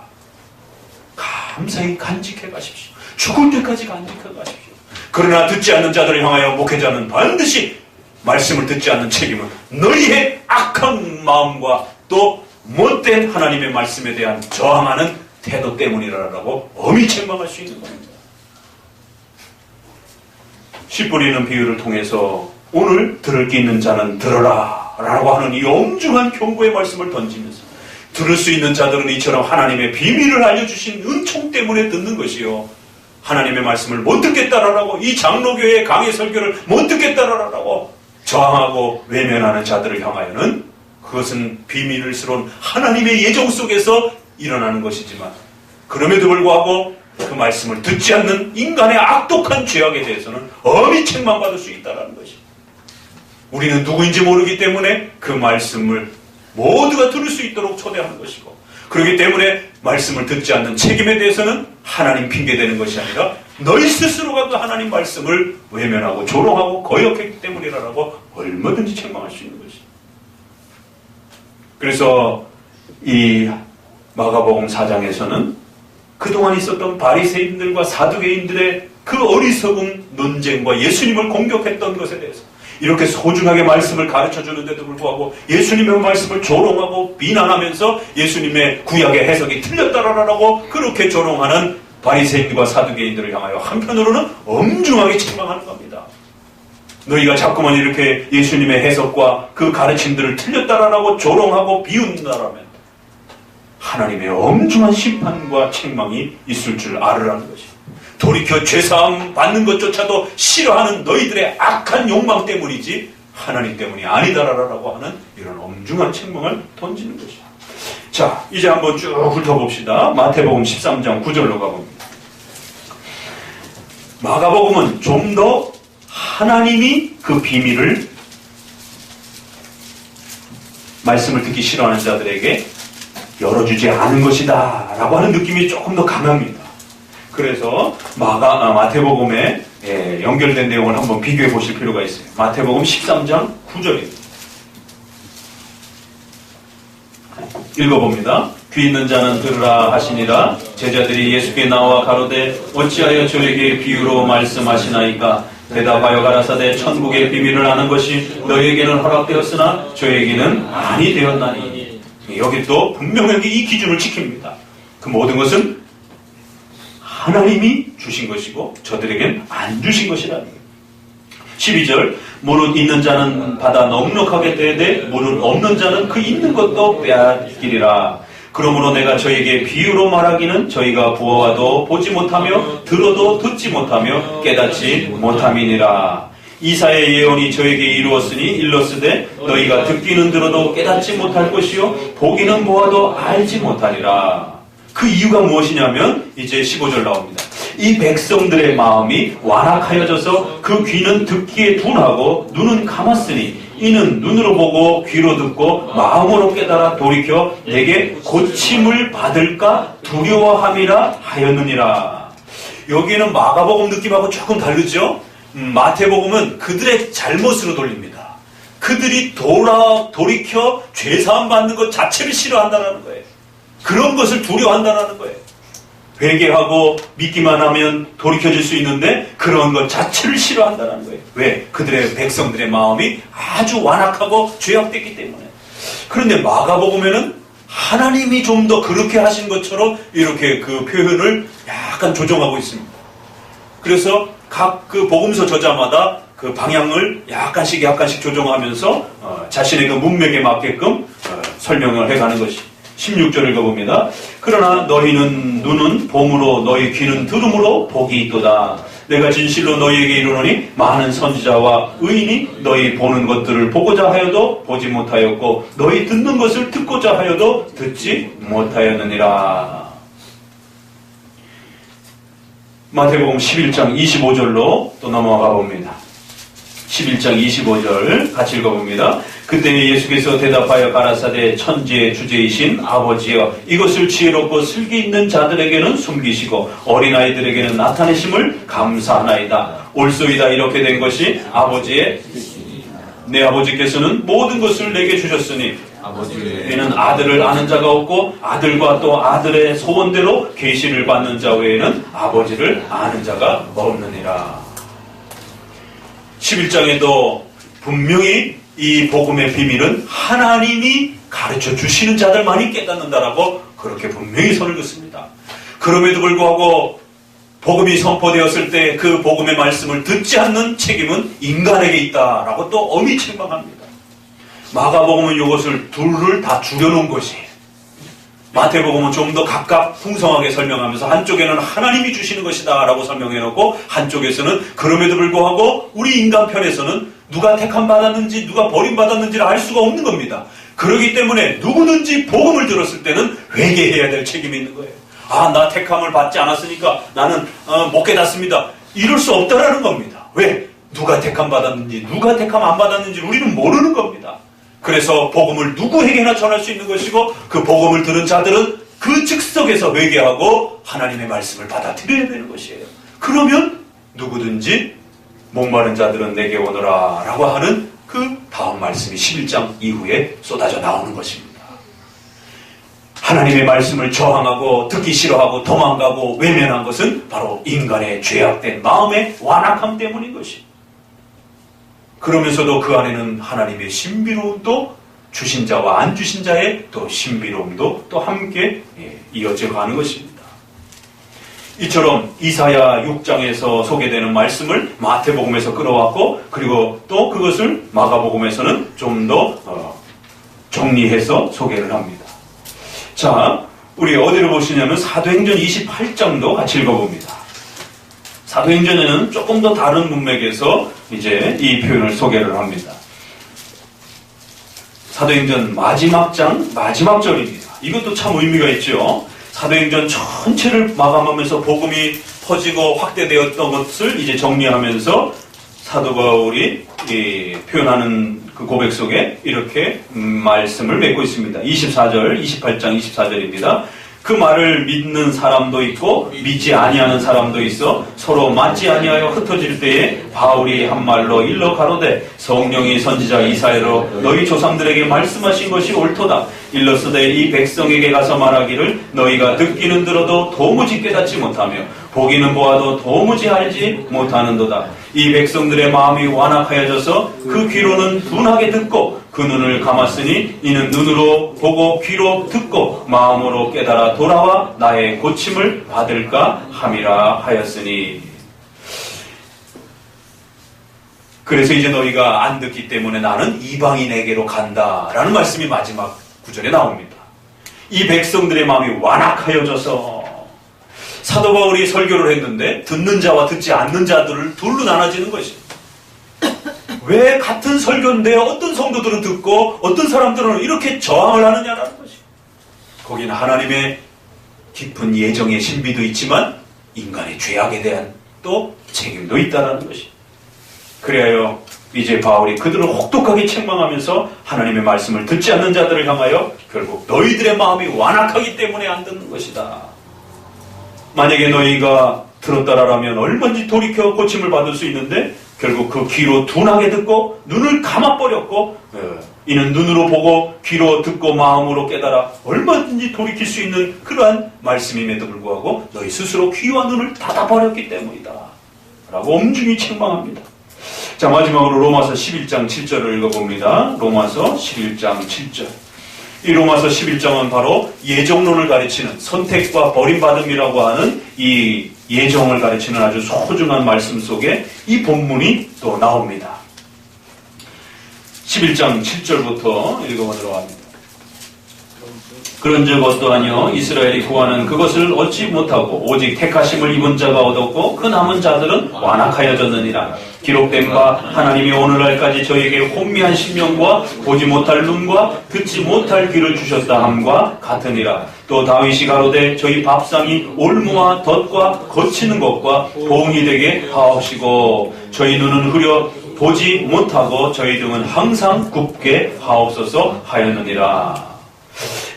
감사히 간직해 가십시오. 죽을 때까지 간직해 가십시오. 그러나 듣지 않는 자들을 향하여 목회자는 반드시 말씀을 듣지 않는 책임은 너희의 악한 마음과 또 못된 하나님의 말씀에 대한 저항하는 태도 때문이라고 엄히 책망할 수 있는 겁니다. 씨 뿌리는 비유를 통해서 오늘 들을 게 있는 자는 들어라 라고 하는 이 엄중한 경고의 말씀을 던지면서 들을 수 있는 자들은 이처럼 하나님의 비밀을 알려주신 은총 때문에 듣는 것이요, 하나님의 말씀을 못 듣겠다라고, 이 장로교회의 강의 설교를 못 듣겠다라고 저항하고 외면하는 자들을 향하여는 그것은 비밀스러운 하나님의 예정 속에서 일어나는 것이지만 그럼에도 불구하고 그 말씀을 듣지 않는 인간의 악독한 죄악에 대해서는 엄히 책망받을 수 있다는 것입니다. 우리는 누구인지 모르기 때문에 그 말씀을 모두가 들을 수 있도록 초대하는 것이고, 그렇기 때문에 말씀을 듣지 않는 책임에 대해서는 하나님 핑계대는 것이 아니라 너희 스스로가 그 하나님 말씀을 외면하고 조롱하고 거역했기 때문이라고 얼마든지 책망할 수 있는 것이죠. 그래서 이 마가복음 4장에서는 그동안 있었던 바리새인들과 사두개인들의 그 어리석은 논쟁과 예수님을 공격했던 것에 대해서 이렇게 소중하게 말씀을 가르쳐 주는데도 불구하고 예수님의 말씀을 조롱하고 비난하면서 예수님의 구약의 해석이 틀렸다라고 그렇게 조롱하는 바리새인과 사두개인들을 향하여 한편으로는 엄중하게 책망하는 겁니다. 너희가 자꾸만 이렇게 예수님의 해석과 그 가르침들을 틀렸다라고 조롱하고 비웃는다라면 하나님의 엄중한 심판과 책망이 있을 줄 알으라는 것이. 돌이켜 죄사함 받는 것조차도 싫어하는 너희들의 악한 욕망 때문이지 하나님 때문이 아니다라고 하는 이런 엄중한 책망을 던지는 것이죠. 자, 이제 한번 쭉 훑어봅시다. 마태복음 13장 9절로 가봅니다. 마가복음은 좀 더 하나님이 그 비밀을 말씀을 듣기 싫어하는 자들에게 열어주지 않은 것이다 라고 하는 느낌이 조금 더 강합니다. 그래서 마태복음에 연결된 내용을 한번 비교해 보실 필요가 있어요. 마태복음 13장 9절입니다. 읽어봅니다. 귀 있는 자는 들으라 하시니라. 제자들이 예수께 나와 가로되 어찌하여 저에게 비유로 말씀하시나이까. 대답하여 가라사대 천국의 비밀을 아는 것이 너희에게는 허락되었으나 저에게는 아니 되었나니. 여기 또 분명하게 이 기준을 지킵니다. 그 모든 것은 하나님이 주신 것이고 저들에겐 안 주신 것이라니. 12절 무릇 있는 자는 받아 넉넉하게 되되 무릇 없는 자는 그 있는 것도 빼앗기리라. 그러므로 내가 저에게 비유로 말하기는 저희가 보아도 보지 못하며 들어도 듣지 못하며 깨닫지 못함이니라. 이사의 예언이 저에게 이루었으니 일렀으되 너희가 듣기는 들어도 깨닫지 못할 것이요 보기는 보아도 알지 못하리라. 그 이유가 무엇이냐면 이제 15절 나옵니다. 이 백성들의 마음이 완악하여져서 그 귀는 듣기에 둔하고 눈은 감았으니 이는 눈으로 보고 귀로 듣고 마음으로 깨달아 돌이켜 내게 고침을 받을까 두려워함이라 하였느니라. 여기는 마가복음 느낌하고 조금 다르죠? 마태복음은 그들의 잘못으로 돌립니다. 그들이 돌이켜 죄사함 받는 것 자체를 싫어한다는 거예요. 그런 것을 두려워한다는 거예요. 회개하고 믿기만 하면 돌이켜질 수 있는데 그런 것 자체를 싫어한다는 거예요. 왜? 그들의 백성들의 마음이 아주 완악하고 죄악됐기 때문에. 그런데 마가복음에는 하나님이 좀 더 그렇게 하신 것처럼 이렇게 그 표현을 약간 조정하고 있습니다. 그래서 각 그 복음서 저자마다 그 방향을 약간씩 조정하면서 자신의 그 문맥에 맞게끔 설명을 해가는 것이. 16절을 읽어봅니다. 그러나 너희는 눈은 봄으로 너희 귀는 들음으로 복이 있도다. 내가 진실로 너희에게 이르노니 많은 선지자와 의인이 너희 보는 것들을 보고자 하여도 보지 못하였고 너희 듣는 것을 듣고자 하여도 듣지 못하였느니라. 마태복음 11장 25절로 또 넘어가 봅니다. 11장 25절 같이 읽어봅니다. 그때 예수께서 대답하여 가라사대 천지의 주제이신 아버지여 이것을 지혜롭고 슬기 있는 자들에게는 숨기시고 어린아이들에게는 나타내심을 감사하나이다. 옳소이다. 이렇게 된 것이 아버지의 내 아버지께서는 모든 것을 내게 주셨으니 아버지는 아들을 아는 자가 없고 아들과 또 아들의 소원대로 계시를 받는 자 외에는 아버지를 아는 자가 없느니라. 11장에도 분명히 이 복음의 비밀은 하나님이 가르쳐 주시는 자들만이 깨닫는다라고 그렇게 분명히 선을 긋습니다. 그럼에도 불구하고 복음이 선포되었을 때 그 복음의 말씀을 듣지 않는 책임은 인간에게 있다라고 또 엄히 책망합니다. 마가복음은 이것을 둘을 다 줄여놓은 것이에요. 마태복음은 좀 더 각각 풍성하게 설명하면서 한쪽에는 하나님이 주시는 것이다 라고 설명해놓고 한쪽에서는 그럼에도 불구하고 우리 인간 편에서는 누가 택함 받았는지 누가 버림받았는지를 알 수가 없는 겁니다. 그렇기 때문에 누구든지 복음을 들었을 때는 회개해야 될 책임이 있는 거예요. 아, 나 택함을 받지 않았으니까 나는 못 깨닫습니다. 이럴 수 없다라는 겁니다. 왜? 누가 택함 받았는지 누가 택함 안 받았는지 우리는 모르는 겁니다. 그래서 복음을 누구에게나 전할 수 있는 것이고 그 복음을 들은 자들은 그 즉석에서 회개하고 하나님의 말씀을 받아들여야 되는 것이에요. 그 그러면 누구든지 목마른 자들은 내게 오너라 라고 하는 그 다음 말씀이 11장 이후에 쏟아져 나오는 것입니다. 하나님의 말씀을 저항하고 듣기 싫어하고 도망가고 외면한 것은 바로 인간의 죄악된 마음의 완악함 때문인 것입니다. 그러면서도 그 안에는 하나님의 신비로움도 주신 자와 안 주신 자의 또 신비로움도 또 함께 이어져 가는 것입니다. 이처럼 이사야 6장에서 소개되는 말씀을 마태복음에서 끌어왔고, 그리고 또 그것을 마가복음에서는 좀 더 정리해서 소개를 합니다. 자, 우리 어디로 보시냐면 사도행전 28장도 같이 읽어봅니다. 사도행전에는 조금 더 다른 문맥에서 이제 이 표현을 소개를 합니다. 사도행전 마지막 장 마지막 절입니다. 이것도 참 의미가 있죠. 사도행전 전체를 마감하면서 복음이 퍼지고 확대되었던 것을 이제 정리하면서 사도 바울이 표현하는 그 고백 속에 이렇게 말씀을 맺고 있습니다. 24절, 28장 24절입니다. 그 말을 믿는 사람도 있고 믿지 아니하는 사람도 있어 서로 맞지 아니하여 흩어질 때에 바울이 한 말로 일러 가로되 성령이 선지자 이사야로 너희 조상들에게 말씀하신 것이 옳도다. 일러스되 이 백성에게 가서 말하기를 너희가 듣기는 들어도 도무지 깨닫지 못하며 보기는 보아도 도무지 알지 못하는도다. 이 백성들의 마음이 완악하여져서 그 귀로는 둔하게 듣고 그 눈을 감았으니 이는 눈으로 보고 귀로 듣고 마음으로 깨달아 돌아와 나의 고침을 받을까 함이라 하였으니. 그래서 이제 너희가 안 듣기 때문에 나는 이방인에게로 간다라는 말씀이 마지막 구절에 나옵니다. 이 백성들의 마음이 완악하여져서 사도 바울이 설교를 했는데 듣는 자와 듣지 않는 자들을 둘로 나눠지는 것입니다. 왜 같은 설교인데 어떤 성도들은 듣고 어떤 사람들은 이렇게 저항을 하느냐라는 것입니다. 거기는 하나님의 깊은 예정의 신비도 있지만 인간의 죄악에 대한 또 책임도 있다는 것입니다. 그래야 이제 바울이 그들을 혹독하게 책망하면서 하나님의 말씀을 듣지 않는 자들을 향하여 결국 너희들의 마음이 완악하기 때문에 안 듣는 것이다. 만약에 너희가 들었다라면 얼마든지 돌이켜 고침을 받을 수 있는데 결국 그 귀로 둔하게 듣고 눈을 감아버렸고 이는 눈으로 보고 귀로 듣고 마음으로 깨달아 얼마든지 돌이킬 수 있는 그러한 말씀임에도 불구하고 너희 스스로 귀와 눈을 닫아버렸기 때문이다 라고 엄중히 책망합니다. 자, 마지막으로 로마서 11장 7절을 읽어봅니다. 로마서 11장 7절. 이 로마서 11장은 바로 예정론을 가르치는 선택과 버림받음이라고 하는 이 예정을 가르치는 아주 소중한 말씀 속에 이 본문이 또 나옵니다. 11장 7절부터 읽어보도록 합니다. 그런즉 어떠하뇨 이스라엘이 구하는 그것을 얻지 못하고 오직 택하심을 입은 자가 얻었고 그 남은 자들은 완악하여졌느니라. 기록된 바 하나님이 오늘날까지 저에게 혼미한 심령과 보지 못할 눈과 듣지 못할 귀를 주셨다 함과 같으니라. 또 다윗이 가로되 저희 밥상이 올무와 덫과 거치는 것과 봉이 되게 하옵시고 저희 눈은 흐려 보지 못하고 저희 등은 항상 굽게 하옵소서 하였느니라.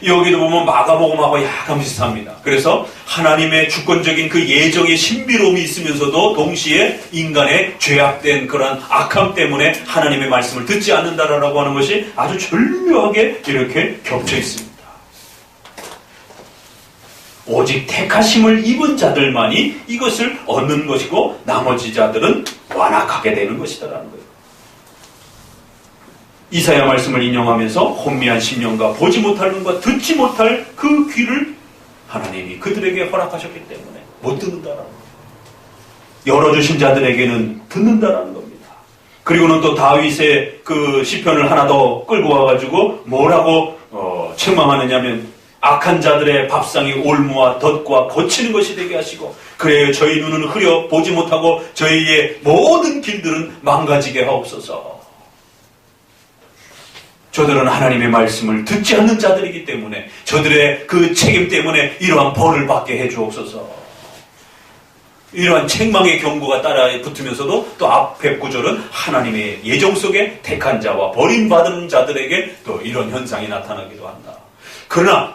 여기도 보면 마가복음하고 약간 비슷합니다. 그래서 하나님의 주권적인 그 예정의 신비로움이 있으면서도 동시에 인간의 죄악된 그런 악함 때문에 하나님의 말씀을 듣지 않는다라고 하는 것이 아주 절묘하게 이렇게 겹쳐 있습니다. 오직 택하심을 입은 자들만이 이것을 얻는 것이고 나머지 자들은 완악하게 되는 것이다라는 거예요. 이사야 말씀을 인용하면서 혼미한 심령과 보지 못할 눈과 듣지 못할 그 귀를 하나님이 그들에게 허락하셨기 때문에 못 듣는다라는 거예요. 열어주신 자들에게는 듣는다라는 겁니다. 그리고는 또 다윗의 그 시편을 하나 더 끌고 와가지고 뭐라고 책망하느냐면 악한 자들의 밥상이 올무와 덫과 거치는 것이 되게 하시고 그래요 저희 눈은 흐려 보지 못하고 저희의 모든 길들은 망가지게 하옵소서. 저들은 하나님의 말씀을 듣지 않는 자들이기 때문에 저들의 그 책임 때문에 이러한 벌을 받게 해주옵소서. 이러한 책망의 경고가 따라 붙으면서도 또 앞에 구절은 하나님의 예정 속에 택한 자와 버림받은 자들에게 또 이런 현상이 나타나기도 한다. 그러나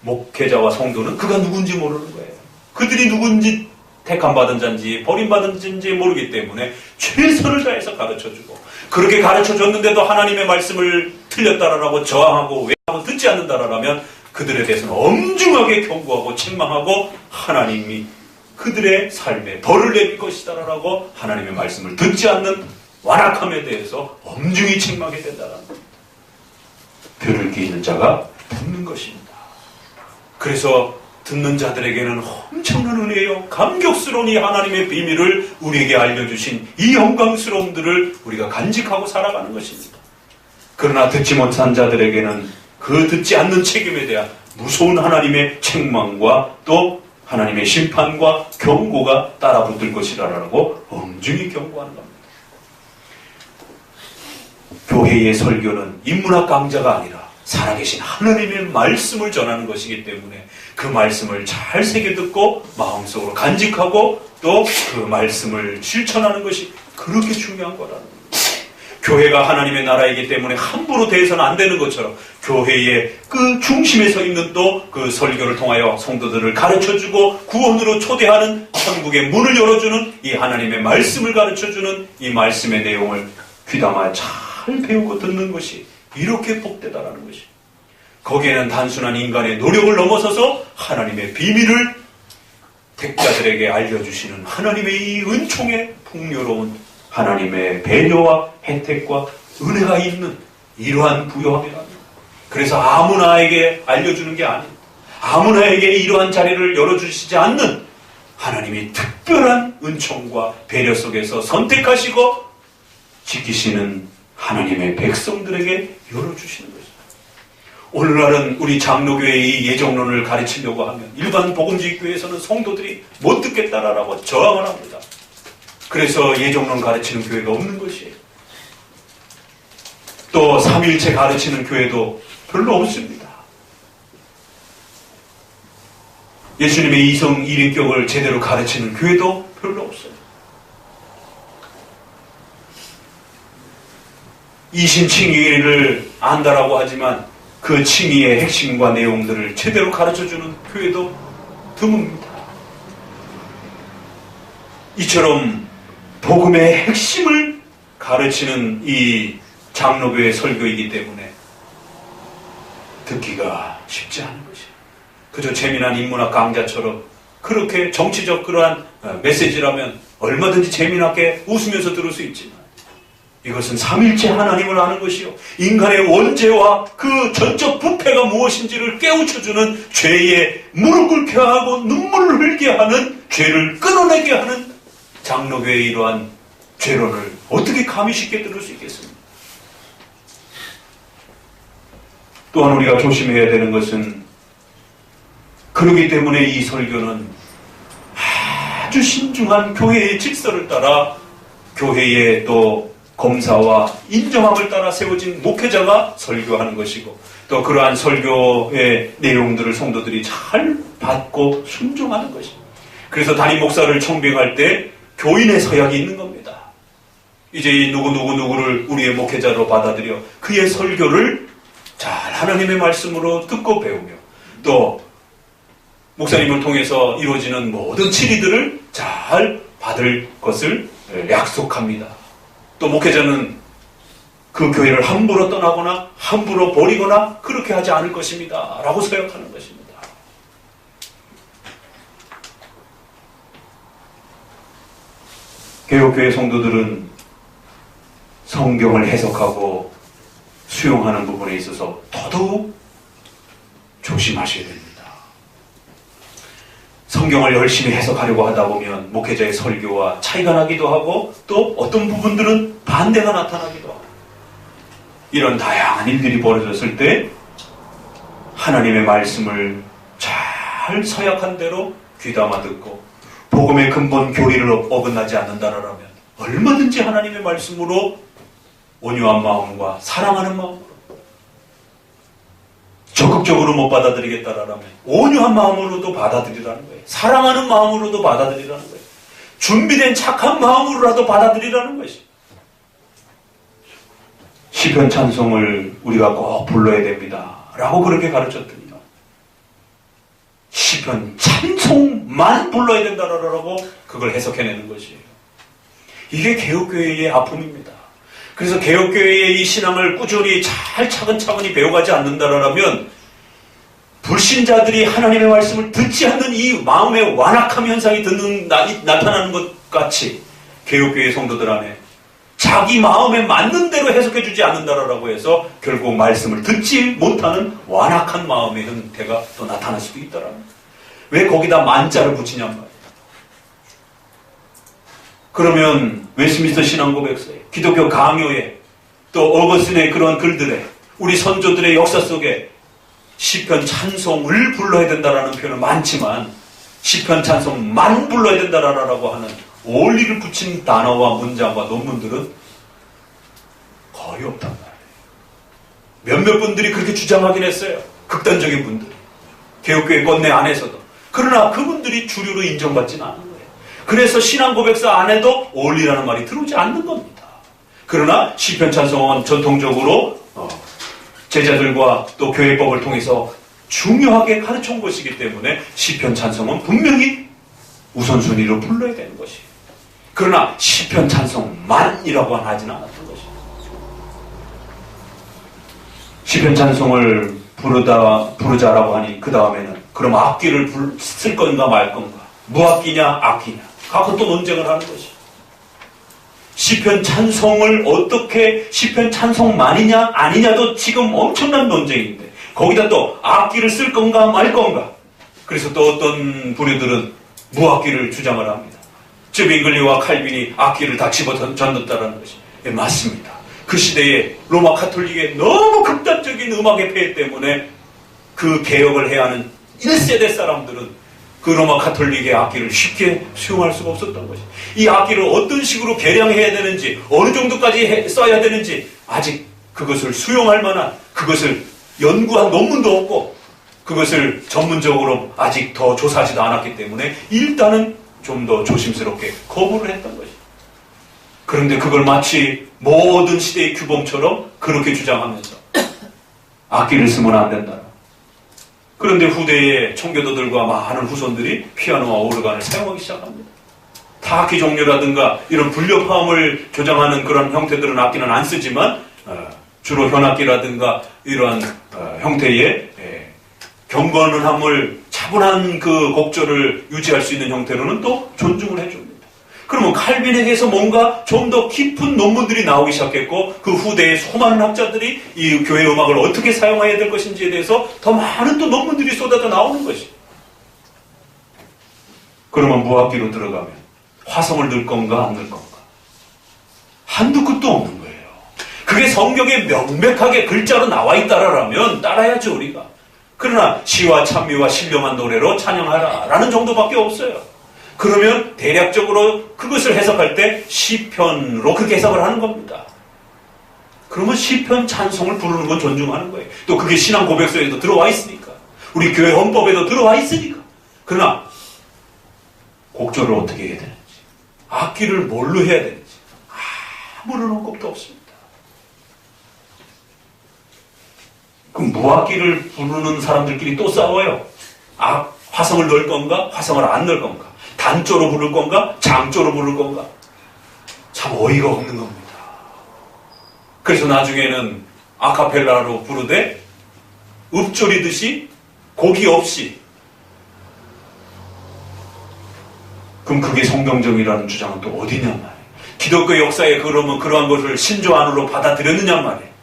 목회자와 성도는 그가 누군지 모르는 거예요. 그들이 누군지 택함받은 자인지 버림받은 자인지 모르기 때문에 최선을 다해서 가르쳐주고, 그렇게 가르쳐줬는데도 하나님의 말씀을 틀렸다라고 저항하고 외하고 듣지 않는다라면 그들에 대해서는 엄중하게 경고하고 책망하고 하나님이 그들의 삶에 벌을 내릴 것이다라고 하나님의 말씀을 듣지 않는 완악함에 대해서 엄중히 책망해야 된다는 겁니다. 벼를 끼는 자가 듣는 것입니다. 그래서 듣는 자들에게는 엄청난 은혜요, 감격스러운 이 하나님의 비밀을 우리에게 알려주신 이 영광스러움들을 우리가 간직하고 살아가는 것입니다. 그러나 듣지 못한 자들에게는 그 듣지 않는 책임에 대한 무서운 하나님의 책망과 또 하나님의 심판과 경고가 따라붙을 것이라고 엄중히 경고하는 겁니다. 교회의 설교는 인문학 강좌가 아니라 살아계신 하나님의 말씀을 전하는 것이기 때문에 그 말씀을 잘 새겨듣고 마음속으로 간직하고 또 그 말씀을 실천하는 것이 그렇게 중요한 거라는 겁니다. 교회가 하나님의 나라이기 때문에 함부로 대해서는 안 되는 것처럼 교회의 그 중심에 서 있는 또 그 설교를 통하여 성도들을 가르쳐주고 구원으로 초대하는 천국의 문을 열어주는 이 하나님의 말씀을 가르쳐주는 이 말씀의 내용을 귀담아 잘 배우고 듣는 것이 이렇게 복되다라는 것이, 거기에는 단순한 인간의 노력을 넘어서서 하나님의 비밀을 택자들에게 알려주시는 하나님의 이 은총의 풍요로운 하나님의 배려와 혜택과 은혜가 있는 이러한 부요함이랍니다. 그래서 아무나에게 알려주는 게 아닌, 아무나에게 이러한 자리를 열어주시지 않는 하나님이 특별한 은총과 배려 속에서 선택하시고 지키시는 하나님의 백성들에게 열어주시는 것입니다. 오늘날은 우리 장로교회의 이 예정론을 가르치려고 하면 일반 복음주의 교회에서는 성도들이 못 듣겠다라고 저항을 합니다. 그래서 예정론 가르치는 교회가 없는 것이에요. 또 삼위일체 가르치는 교회도 별로 없습니다. 예수님의 이성 일인격을 제대로 가르치는 교회도 별로 없어요. 이신칭의를 안다라고 하지만 그 칭의의 핵심과 내용들을 제대로 가르쳐주는 교회도 드뭅니다. 이처럼 복음의 핵심을 가르치는 이 장로교의 설교이기 때문에 듣기가 쉽지 않은 것이에요. 그저 재미난 인문학 강좌처럼 그렇게 정치적 그러한 메시지라면 얼마든지 재미나게 웃으면서 들을 수 있지만 이것은 삼일체 하나님을 아는 것이요, 인간의 원죄와 그 전적 부패가 무엇인지를 깨우쳐주는, 죄에 무릎 꿇게 하고 눈물을 흘게 하는, 죄를 끊어내게 하는 장로교의 이러한 죄론을 어떻게 감히 쉽게 들을 수 있겠습니까? 또한 우리가 조심해야 되는 것은, 그러기 때문에 이 설교는 아주 신중한 교회의 질서를 따라 교회의 또 검사와 인정함을 따라 세워진 목회자가 설교하는 것이고, 또 그러한 설교의 내용들을 성도들이 잘 받고 순종하는 것입니다. 그래서 담임 목사를 청빙할 때 교인의 서약이 있는 겁니다. 이제 이 누구를 우리의 목회자로 받아들여 그의 설교를 잘 하나님의 말씀으로 듣고 배우며, 또 목사님을 통해서 이루어지는 모든 치리들을 잘 받을 것을 약속합니다. 또 목회자는 그 교회를 함부로 떠나거나 함부로 버리거나 그렇게 하지 않을 것입니다 라고 서약하는 것입니다. 개혁교회 성도들은 성경을 해석하고 수용하는 부분에 있어서 더더욱 조심하셔야 됩니다. 성경을 열심히 해석하려고 하다 보면 목회자의 설교와 차이가 나기도 하고, 또 어떤 부분들은 반대가 나타나기도 하고, 이런 다양한 일들이 벌어졌을 때 하나님의 말씀을 잘 서약한 대로 귀담아 듣고 복음의 근본 교리를 어긋나지 않는다라면 얼마든지 하나님의 말씀으로 온유한 마음과 사랑하는 마음으로, 적극적으로 못 받아들이겠다라면 온유한 마음으로도 받아들이라는 거예요. 사랑하는 마음으로도 받아들이라는 거예요. 준비된 착한 마음으로라도 받아들이라는 것이. 시편 찬송을 우리가 꼭 불러야 됩니다 라고 그렇게 가르쳤더니요, 시편 찬송만 불러야 된다라고 그걸 해석해내는 것이에요. 이게 개혁교회의 아픔입니다. 그래서 개혁교회의 이 신앙을 꾸준히 잘 차근차근히 배워가지 않는다라면 불신자들이 하나님의 말씀을 듣지 않는 이 마음의 완악함 현상이 나타나는 것 같이 개혁교회 성도들 안에 자기 마음에 맞는 대로 해석해주지 않는다라고 해서 결국 말씀을 듣지 못하는 완악한 마음의 형태가 또 나타날 수도 있더라는 거예요. 왜 거기다 만자를 붙이냔 말이에요. 그러면 웨스민스터 신앙고백서에, 기독교 강요에, 또 어거스틴의 그런 글들에, 우리 선조들의 역사 속에 시편 찬송을 불러야 된다라는 표현은 많지만 시편 찬송만 불러야 된다라고 하는 원리를 붙인 단어와 문장과 논문들은 거의 없단 말이에요. 몇몇 분들이 그렇게 주장하긴 했어요. 극단적인 분들이. 개혁교회 건내 안에서도. 그러나 그분들이 주류로 인정받지는 않은 거예요. 그래서 신앙고백서 안에도 원리라는 말이 들어오지 않는 겁니다. 그러나 시편 찬송은 전통적으로 제자들과 또 교회법을 통해서 중요하게 가르쳐온 것이기 때문에 시편 찬송은 분명히 우선순위로 불러야 되는 것이에요. 그러나 시편 찬송만이라고 하지는 않았던 것이에요. 시편 찬송을 부르자라고 하니 그 다음에는 그럼 악기를 쓸 건가 말 건가, 무악기냐 악기냐, 갖고 또 논쟁을 하는 것이에요. 시편 찬송을 어떻게 시편 찬송만이냐 아니냐도 지금 엄청난 논쟁인데 거기다 또 악기를 쓸 건가 말 건가. 그래서 또 어떤 부류들은 무악기를 주장을 합니다. 쯔빙글리와 칼빈이 악기를 다 집어던졌다라는 것이 맞습니다. 그 시대에 로마 카톨릭의 너무 극단적인 음악의 폐해 때문에 그 개혁을 해야 하는 1세대 사람들은 그 로마 카톨릭의 악기를 쉽게 수용할 수가 없었던 것이죠. 이 악기를 어떤 식으로 개량해야 되는지, 어느 정도까지 써야 되는지 아직 그것을 수용할 만한, 그것을 연구한 논문도 없고 그것을 전문적으로 아직 더 조사하지도 않았기 때문에 일단은 좀 더 조심스럽게 거부를 했던 것이죠. 그런데 그걸 마치 모든 시대의 규범처럼 그렇게 주장하면서 악기를 쓰면 안 된다. 그런데 후대의 청교도들과 많은 후손들이 피아노와 오르간을 사용하기 시작합니다. 타악기 종류라든가 이런 불협화음을 조장하는 그런 형태들은 악기는 안 쓰지만 주로 현악기라든가 이러한 형태의 경건함을 차분한 그 곡조를 유지할 수 있는 형태로는 또 존중을 해줍니다. 그러면 칼빈에게서 뭔가 좀 더 깊은 논문들이 나오기 시작했고 그 후대의 수많은 학자들이 이 교회 음악을 어떻게 사용해야 될 것인지에 대해서 더 많은 또 논문들이 쏟아져 나오는 것이죠. 그러면 무악기로 들어가면 화성을 넣을 건가 안 넣을 건가 한두 끝도 없는 거예요. 그게 성경에 명백하게 글자로 나와 있다라면 따라야죠 우리가. 그러나 시와 찬미와 신령한 노래로 찬양하라 라는 정도밖에 없어요. 그러면 대략적으로 그것을 해석할 때 시편으로 그렇게 해석을 하는 겁니다. 그러면 시편 찬송을 부르는 건 존중하는 거예요. 또 그게 신앙 고백서에도 들어와 있으니까. 우리 교회 헌법에도 들어와 있으니까. 그러나 곡조를 어떻게 해야 되는지, 악기를 뭘로 해야 되는지 아무런 언급도 없습니다. 그럼 무악기를 부르는 사람들끼리 또 싸워요. 화성을 넣을 건가 화성을 안 넣을 건가, 단조로 부를 건가 장조로 부를 건가. 참 어이가 없는 겁니다. 그래서 나중에는 아카펠라로 부르되 읊조리듯이 곡이 없이. 그럼 그게 성경적이라는 주장은 또 어디냐 말이에요. 기독교 역사에 그러면 그러한 것을 신조 안으로 받아들였느냐 말이에요.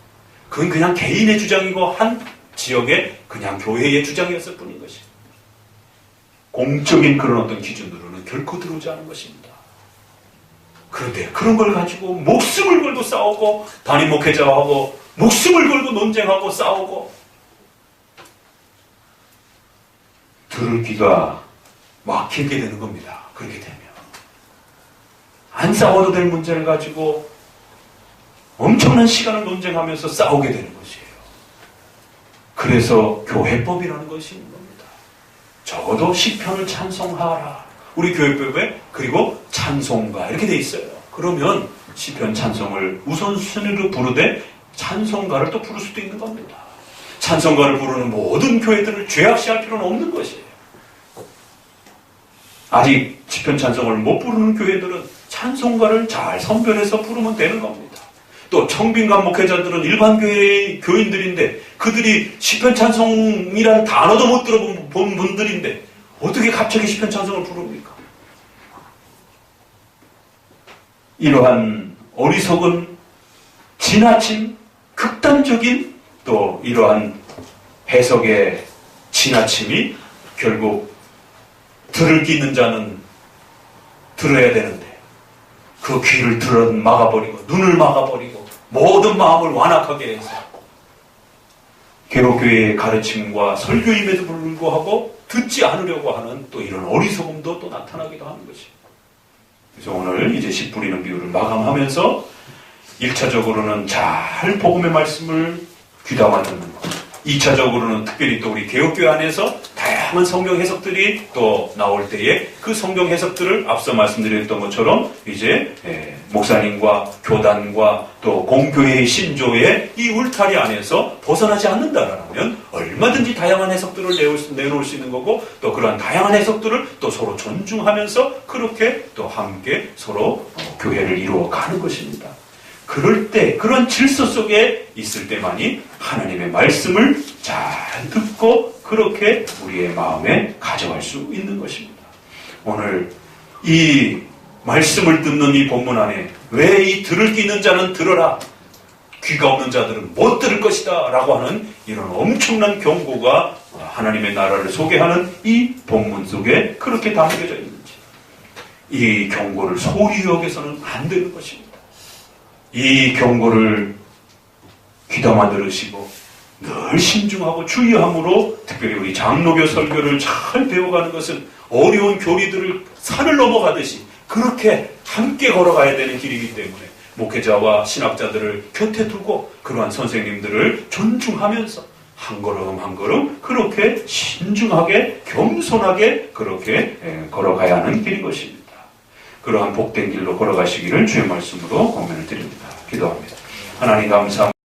그건 그냥 개인의 주장이고 한 지역의 그냥 교회의 주장이었을 뿐인 것이에요. 공적인 그런 어떤 기준으로는 결코 들어오지 않은 것입니다. 그런데 그런 걸 가지고 목숨을 걸고 싸우고 담임 목회자하고 목숨을 걸고 논쟁하고 싸우고 들을 귀가 막히게 되는 겁니다. 그렇게 되면 안 싸워도 될 문제를 가지고 엄청난 시간을 논쟁하면서 싸우게 되는 것이에요. 그래서 교회법이라는 것이 있는 겁니다. 적어도 시편을 찬송하라. 우리 교회법에 그리고 찬송가 이렇게 돼 있어요. 그러면 시편 찬송을 우선순위로 부르되 찬송가를 또 부를 수도 있는 겁니다. 찬송가를 부르는 모든 교회들을 죄악시할 필요는 없는 것이에요. 아직 시편 찬송을 못 부르는 교회들은 찬송가를 잘 선별해서 부르면 되는 겁니다. 또 청빈관 목회자들은 일반 교회의 교인들인데 그들이 시편 찬송이라는 단어도 못 들어본 분들인데 어떻게 갑자기 시편 찬송을 부릅니까? 이러한 어리석은 지나친 극단적인 또 이러한 해석의 지나침이 결국 들을 끼 있는 자는 들어야 되는데 그 귀를 막아버리고 눈을 막아버리고 모든 마음을 완악하게 해서 개로교회의 가르침과 설교임에도 불구하고 듣지 않으려고 하는 또 이런 어리석음도 또 나타나기도 하는 것입니다. 그래서 오늘 이제 씨 뿌리는 비유를 마감하면서 1차적으로는 잘 복음의 말씀을 귀담아 듣는 것, 2차적으로는 특별히 또 우리 개혁교회 안에서 다양한 성경 해석들이 또 나올 때에 그 성경 해석들을 앞서 말씀드렸던 것처럼 이제 목사님과 교단과 또 공교회의 신조의 이 울타리 안에서 벗어나지 않는다라면 얼마든지 다양한 해석들을 내놓을 수 있는 거고 또 그러한 다양한 해석들을 또 서로 존중하면서 그렇게 또 함께 서로 교회를 이루어가는 것입니다. 그럴 때 그런 질서 속에 있을 때만이 하나님의 말씀을 잘 듣고 그렇게 우리의 마음에 가져갈 수 있는 것입니다. 오늘 이 말씀을 듣는 이 본문 안에 왜 이 들을 끼 있는 자는 들어라, 귀가 없는 자들은 못 들을 것이다 라고 하는 이런 엄청난 경고가 하나님의 나라를 소개하는 이 본문 속에 그렇게 담겨져 있는지, 이 경고를 소리 여겨서는 안 되는 것입니다. 이 경고를 귀담아 들으시고 늘 신중하고 주의함으로 특별히 우리 장로교 설교를 잘 배워가는 것은 어려운 교리들을 산을 넘어가듯이 그렇게 함께 걸어가야 되는 길이기 때문에 목회자와 신학자들을 곁에 두고 그러한 선생님들을 존중하면서 한 걸음 한 걸음 그렇게 신중하게 겸손하게 그렇게 걸어가야 하는 길인 것입니다. 그러한 복된 길로 걸어가시기를 주의 말씀으로 권면을 드립니다. 기도합니다. 하나님 감사합니다.